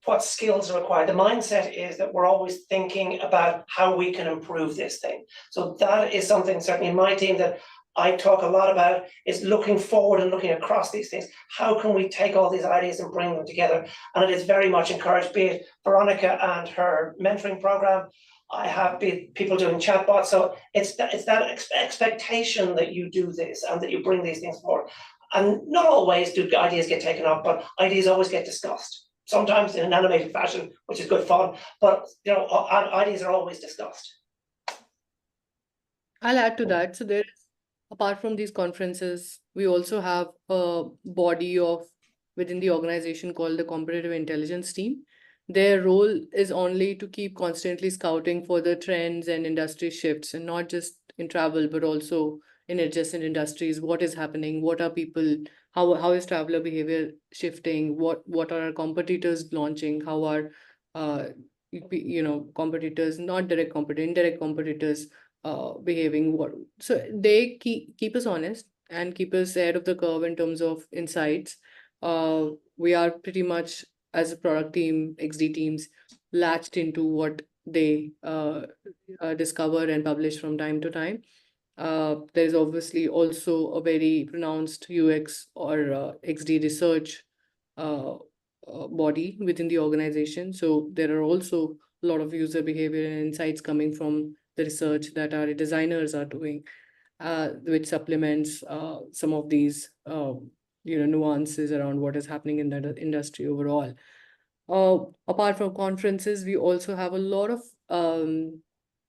what skills are required. The mindset is that we're always thinking about how we can improve this thing. So that is something certainly in my team that I talk a lot about, is looking forward and looking across these things. How can we take all these ideas and bring them together? And it is very much encouraged, be it Veronica and her mentoring program. I have people doing chatbots. So it's that expectation that you do this and that you bring these things forward. And not always do ideas get taken up, but ideas always get discussed. Sometimes in an animated fashion, which is good fun, but ideas are always discussed.
I'll add to that. So apart from these conferences, we also have a body within the organization called the Competitive Intelligence Team. Their role is only to keep constantly scouting for the trends and industry shifts, and not just in travel, but also in adjacent industries. What is happening? What are people? How is traveler behavior shifting? What are our competitors launching? How are competitors, not direct competitors, indirect competitors behaving? So they keep us honest and keep us ahead of the curve in terms of insights. We are pretty much, as a product team, XD teams, latched into what they discover and publish from time to time. There's obviously also a very pronounced UX or XD research uh, body within the organization. So there are also a lot of user behavior and insights coming from the research that our designers are doing, which supplements some of these nuances around what is happening in that industry overall. Apart from conferences, we also have a lot of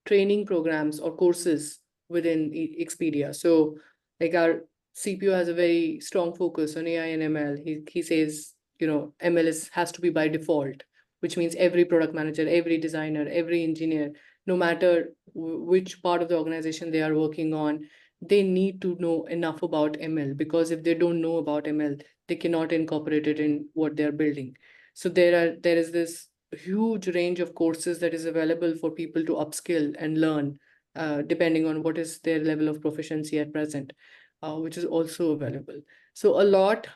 training programs or courses within Expedia. So, like our CPO has a very strong focus on AI and ML. He says, ML has to be by default, which means every product manager, every designer, every engineer, no matter which part of the organization they are working on, they need to know enough about ML, because if they don't know about ML, they cannot incorporate it in what they're building. So there is this huge range of courses that is available for people to upskill and learn, depending on what is their level of proficiency at present, which is also available. So a lot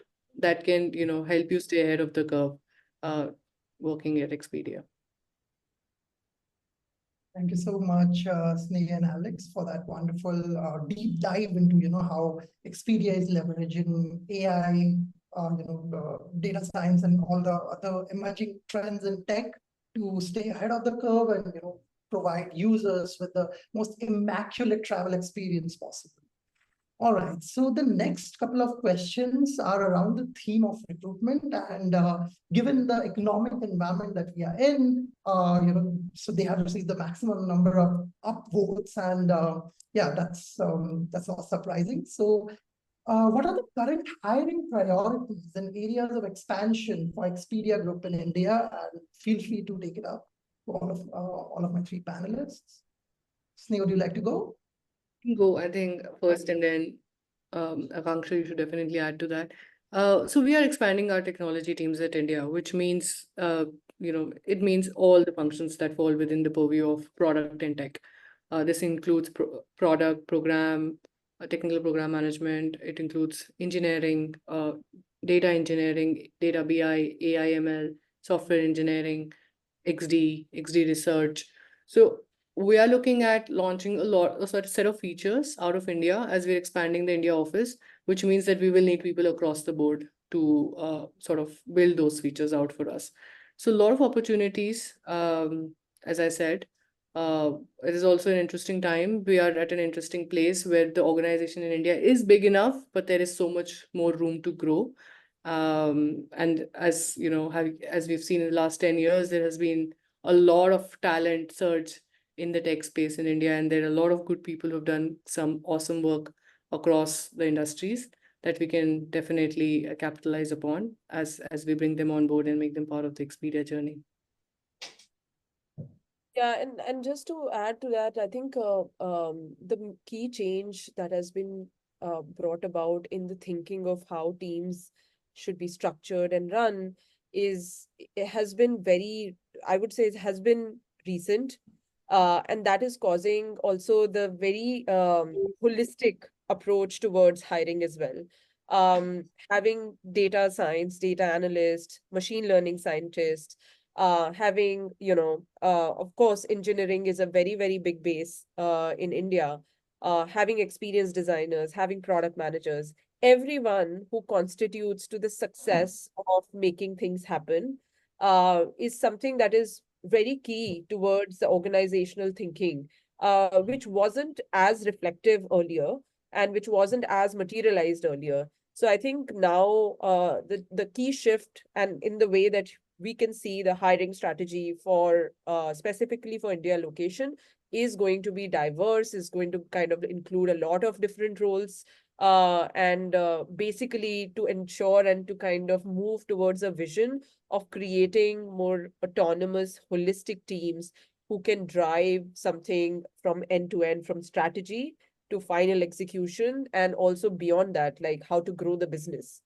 that can, help you stay ahead of the curve, working at Expedia.
Thank you so much, Sneha and Alex, for that wonderful deep dive into how Expedia is leveraging AI, data science, and all the other emerging trends in tech to stay ahead of the curve and provide users with the most immaculate travel experience possible. All right, so the next couple of questions are around the theme of recruitment, and given the economic environment that we are in, so they have received the maximum number of upvotes, and yeah, that's not surprising. So, what are the current hiring priorities and areas of expansion for Expedia Group in India? And feel free to take it up to all of my three panelists. Sneha, would you like to go?
Go, I think, first, and then Akanksha, you should definitely add to that. So we are expanding our technology teams at India, which means, it means all the functions that fall within the purview of product and tech. This includes product, program, technical program management. It includes engineering, data engineering, data BI, AI, ML, software engineering, XD research. So we are looking at launching a sort of set of features out of India as we're expanding the India office, which means that we will need people across the board to sort of build those features out for us. So a lot of opportunities, as I said. It is also an interesting time. We are at an interesting place where the organization in India is big enough, but there is so much more room to grow. And as as we've seen in the last 10 years, there has been a lot of talent surge in the tech space in India, and there are a lot of good people who've done some awesome work across the industries that we can definitely capitalize upon as we bring them on board and make them part of the Expedia journey.
Yeah, and just to add to that, I think the key change that has been brought about in the thinking of how teams should be structured and run it has been very, I would say, it has been recent, and that is causing also the very holistic approach towards hiring as well. Having data science, data analyst, machine learning scientist, having, of course, engineering is a very, very big base in India. Having experienced designers, having product managers, everyone who constitutes to the success of making things happen is something that is very key towards the organizational thinking, which wasn't as reflective earlier and which wasn't as materialized earlier. So I think now the key shift, and in the way that we can see the hiring strategy for specifically for India location, is going to be diverse, is going to kind of include a lot of different roles, and basically to ensure and to kind of move towards a vision of creating more autonomous, holistic teams who can drive something from end to end, from strategy to final execution, and also beyond that, like how to grow the business.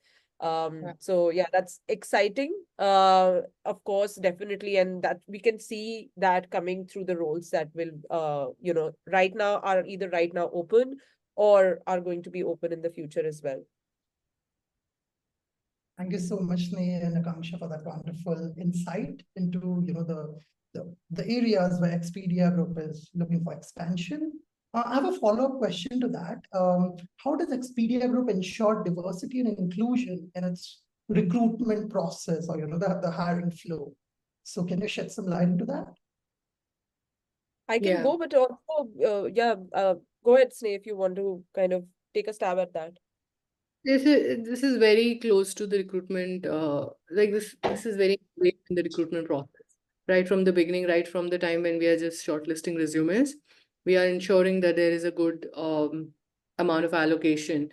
So yeah, that's exciting. Of course, definitely, and that we can see that coming through the roles that will, right now are either right now open or are going to be open in the future as well.
Thank you so much, Sneha and Akanksha, for that wonderful insight into the areas where Expedia Group is looking for expansion. I have a follow-up question to that. How does Expedia Group ensure diversity and inclusion in its recruitment process, or the hiring flow? So can you shed some light into that?
I can
Yeah.
go, but also, go ahead, Sneh, if you want to kind of take a stab at that.
This is very close to the recruitment, like this is very late in the recruitment process. Right from the beginning, right from the time when we are just shortlisting resumes, we are ensuring that there is a good amount of allocation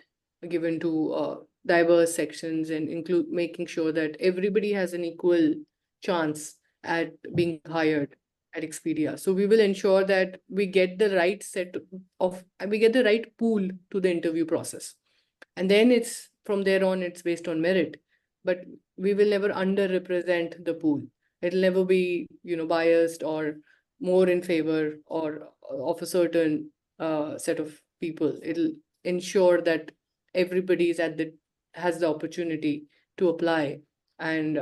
given to diverse sections, and include making sure that everybody has an equal chance at being hired at Expedia. So we will ensure that we get the right we get the right pool to the interview process. And then it's from there on, it's based on merit. But we will never underrepresent the pool. It'll never be, biased or more in favor or of a certain set of people. It'll ensure that everybody has the opportunity to apply and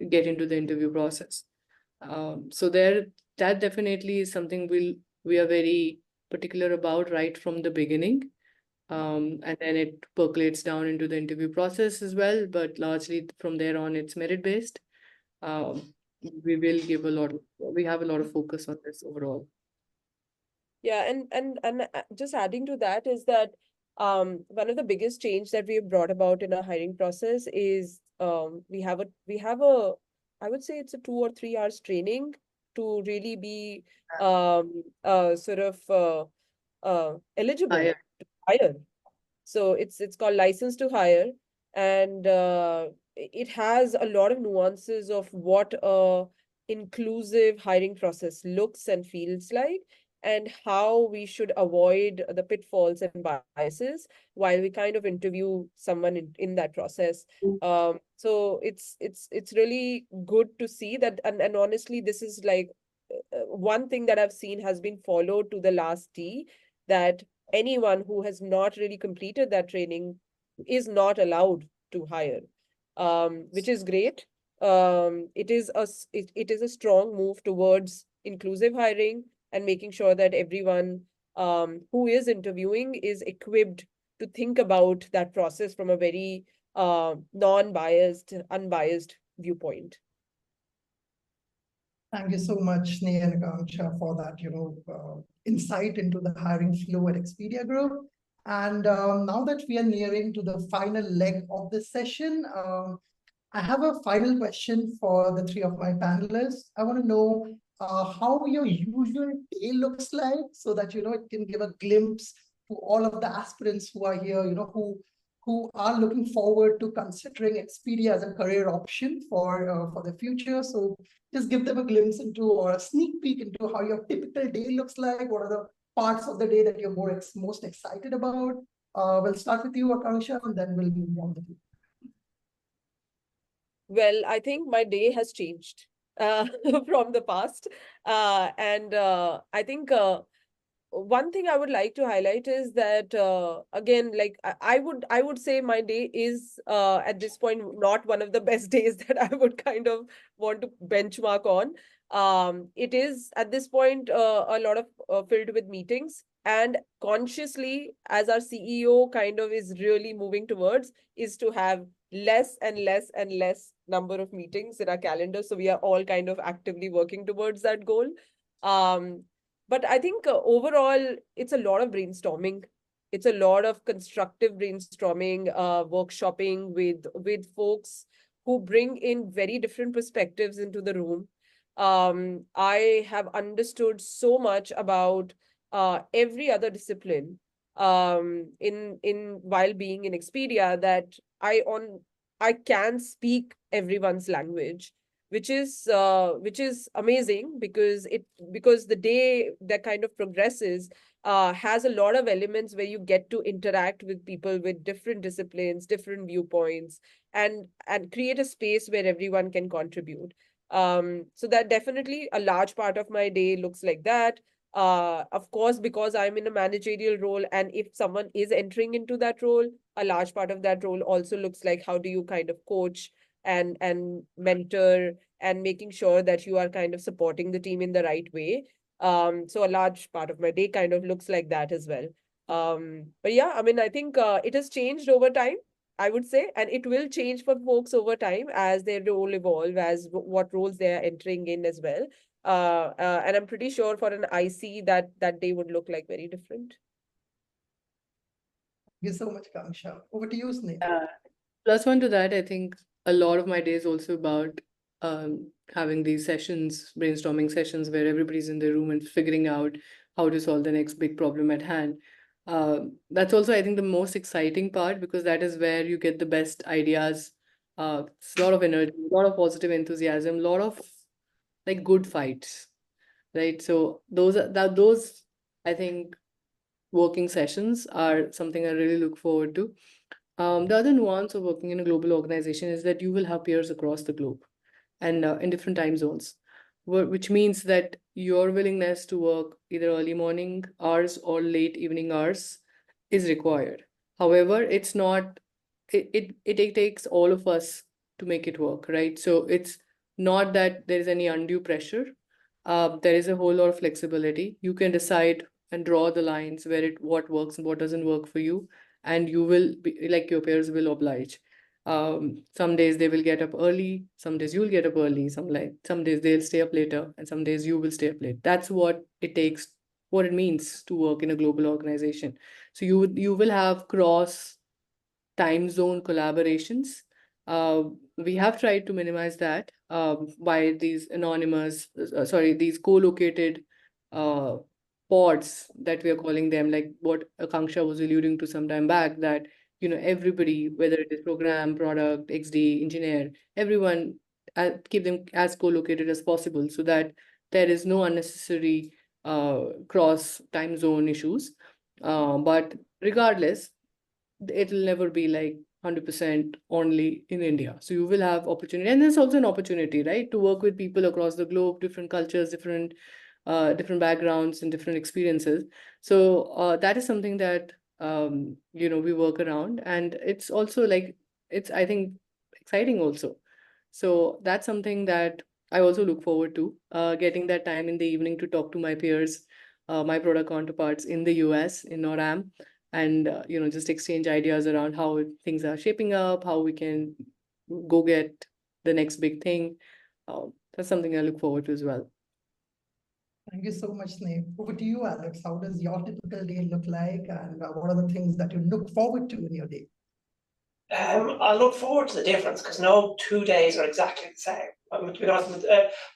get into the interview process. So that definitely is something we are very particular about right from the beginning. And then it percolates down into the interview process as well, but largely from there on, it's merit based. Um, we have a lot of focus on this overall.
Yeah, and just adding to that is that one of the biggest change that we have brought about in our hiring process is we have a I would say it's a 2 or 3 hours training to really be sort of eligible
Yeah.
to hire. So it's called license to hire, and it has a lot of nuances of what a inclusive hiring process looks and feels like, and how we should avoid the pitfalls and biases while we kind of interview someone in that process. So it's really good to see that, and honestly, this is like one thing that I've seen has been followed to the last T, that anyone who has not really completed that training is not allowed to hire, which is great. It is a strong move towards inclusive hiring and making sure that everyone who is interviewing is equipped to think about that process from a very non-biased, unbiased viewpoint.
Thank you so much, Sneha and Akanksha, for that, insight into the hiring flow at Expedia Group. And now that we are nearing to the final leg of this session, I have a final question for the three of my panelists. I want to know how your usual day looks like, so that it can give a glimpse to all of the aspirants who are here, who are looking forward to considering Expedia as a career option for the future. So just give them a glimpse into, or a sneak peek into, how your typical day looks like. What are the parts of the day that you're most excited about? We'll start with you, Akanksha, and then we'll move on with you.
Well, I think my day has changed from the past. And I think one thing I would like to highlight is that again, like I would say my day is at this point not one of the best days that I would kind of want to benchmark on. It is at this point a lot of filled with meetings, and consciously, as our CEO kind of is really moving towards, is to have less and less and less number of meetings in our calendar. So we are all kind of actively working towards that goal. Um, but I think overall, it's a lot of brainstorming. It's a lot of constructive brainstorming, workshopping with folks who bring in very different perspectives into the room. I have understood so much about every other discipline in while being in Expedia, that I can speak everyone's language, which is amazing, because the day that kind of progresses has a lot of elements where you get to interact with people with different disciplines, different viewpoints, and create a space where everyone can contribute. So that definitely a large part of my day looks like that. Of course, because I'm in a managerial role, and if someone is entering into that role, a large part of that role also looks like how do you kind of coach and mentor, and making sure that you are kind of supporting the team in the right way. So a large part of my day kind of looks like that as well. But yeah, I mean, I think it has changed over time, I would say, and it will change for folks over time as their role evolve, as what roles they are entering in as well. And I'm pretty sure for an IC that day would look like very different.
Thank you so much, Kangsha. Over to you, Sneh.
Plus one to that, I think a lot of my day is also about having these sessions, brainstorming sessions where everybody's in the room and figuring out how to solve the next big problem at hand. That's also, I think, the most exciting part, because that is where you get the best ideas. It's a lot of energy, a lot of positive enthusiasm, a lot of like good fights, right? So those I think working sessions are something I really look forward to. The other nuance of working in a global organization is that you will have peers across the globe and in different time zones, which means that your willingness to work either early morning hours or late evening hours is required. However, it's not, it takes all of us to make it work, right? So it's not that there is any undue pressure. There is a whole lot of flexibility. You can decide and draw the lines where what works and what doesn't work for you, and you will be like your peers will oblige. Some days they will get up early, some days you'll get up early, some days they'll stay up later, and some days you will stay up late. That's what it takes, what it means to work in a global organization. So you will have cross time zone collaborations. We have tried to minimize that by these anonymous, these co-located uh, pods that we are calling them, like what Akanksha was alluding to some time back, that everybody, whether it is program, product, XD, engineer, everyone, keep them as co-located as possible so that there is no unnecessary cross time zone issues. But regardless, it'll never be like 100% only in India. So you will have opportunity, and there's also an opportunity, right, to work with people across the globe, different cultures, different backgrounds and different experiences. So that is something that we work around, and it's also like it's, I think, exciting also. So that's something that I also look forward to, getting that time in the evening to talk to my peers, my product counterparts in the US, in NORAM, and just exchange ideas around how things are shaping up, how we can go get the next big thing. That's something I look forward to as well.
Thank you so much, Sneh. Over to you, Alex. How does your typical day look like, and what are the things that you look forward to in your day?
I look forward to the difference because no 2 days are exactly the same. To be honest,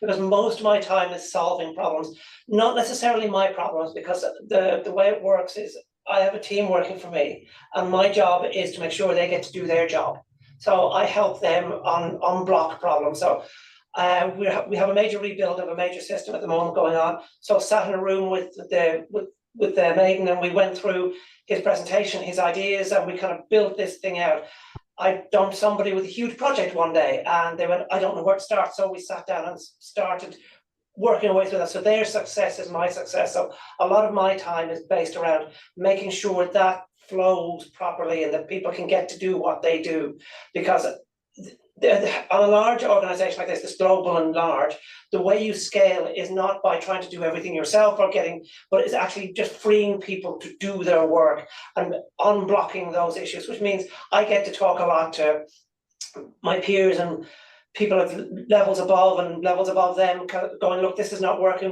because most of my time is solving problems, not necessarily my problems, because the way it works is I have a team working for me, and my job is to make sure they get to do their job. So I help them on block problems. So we have a major rebuild of a major system at the moment going on. So I sat in a room with the Maiden, and we went through his presentation, his ideas, and we kind of built this thing out. I dumped somebody with a huge project one day, and they went, I don't know where to start. So we sat down and started working away through that. So their success is my success. So a lot of my time is based around making sure that flows properly and that people can get to do what they do. Because on a large organization like this global and large, the way you scale is not by trying to do everything yourself but it's actually just freeing people to do their work and unblocking those issues, which means I get to talk a lot to my peers and people at levels above them, going, look, this is not working.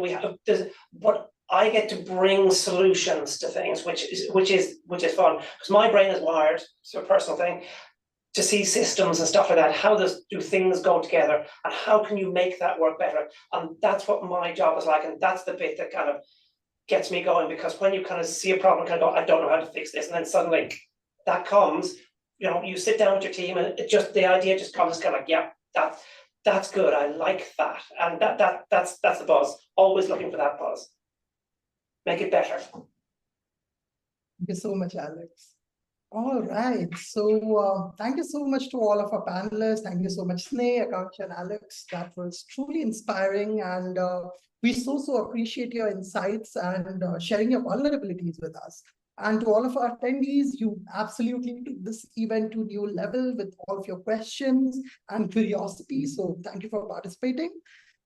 But I get to bring solutions to things, which is fun, because my brain is wired. It's a personal thing, to see systems and stuff like that. How do things go together, and how can you make that work better? And that's what my job is like, and that's the bit that kind of gets me going, because when you kind of see a problem, kind of go, I don't know how to fix this, and then suddenly that comes. You sit down with your team, and the idea just comes, kind of like, yeah, that's good. I like that, and that's the buzz. Always looking for that buzz. Make it better.
Thank you so much, Alex. All right. So thank you so much to all of our panelists. Thank you so much, Sneh, Akanksha, and Alex. That was truly inspiring, and we so appreciate your insights and sharing your vulnerabilities with us. And to all of our attendees, you absolutely took this event to a new level with all of your questions and curiosity. So thank you for participating.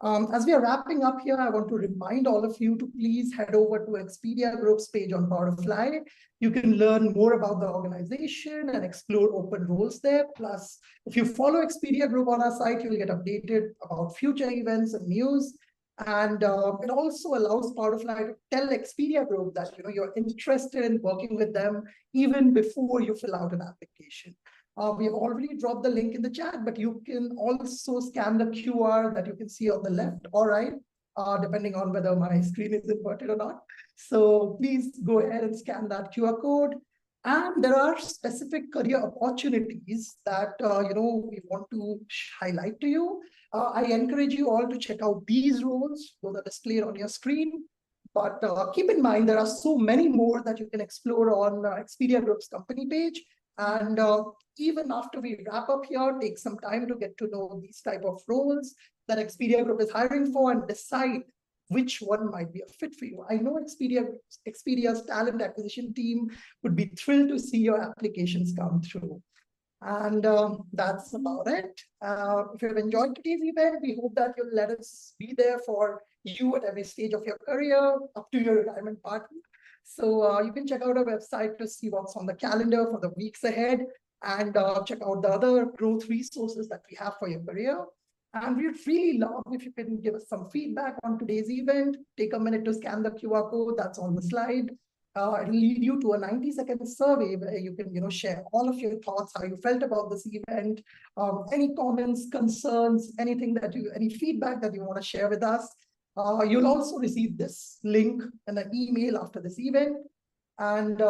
As we are wrapping up here, I want to remind all of you to please head over to Expedia Group's page on Powerfly. You can learn more about the organization and explore open roles there. Plus, if you follow Expedia Group on our site, you'll get updated about future events and news. And it also allows Powerfly to tell Expedia Group that you're interested in working with them even before you fill out an application. We have already dropped the link in the chat, but you can also scan the QR that you can see on the left or right, depending on whether my screen is inverted or not. So please go ahead and scan that QR code. And there are specific career opportunities that we want to highlight to you. I encourage you all to check out these roles. Those are displayed on your screen. But keep in mind, there are so many more that you can explore on Expedia Group's company page. And even after we wrap up here, take some time to get to know these type of roles that Expedia Group is hiring for and decide which one might be a fit for you. I know Expedia's talent acquisition team would be thrilled to see your applications come through. And that's about it. If you've enjoyed today's event, we hope that you'll let us be there for you at every stage of your career, up to your retirement party. So you can check out our website to see what's on the calendar for the weeks ahead, and check out the other growth resources that we have for your career. And we'd really love if you can give us some feedback on today's event. Take a minute to scan the QR code that's on the slide. It'll lead you to a 90-second survey where you can share all of your thoughts, how you felt about this event, any comments, concerns, any feedback that you want to share with us. You'll also receive this link in an email after this event. And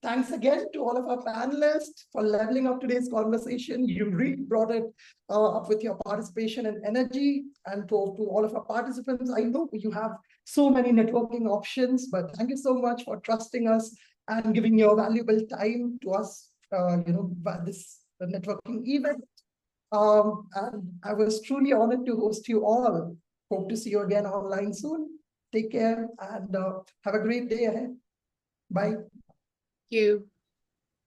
thanks again to all of our panelists for leveling up today's conversation. You really brought it up with your participation and energy. And to all of our participants, I know you have so many networking options, but thank you so much for trusting us and giving your valuable time to us, by this networking event. And I was truly honored to host you all. Hope to see you again online soon. Take care and have a great day ahead. Bye.
Thank you.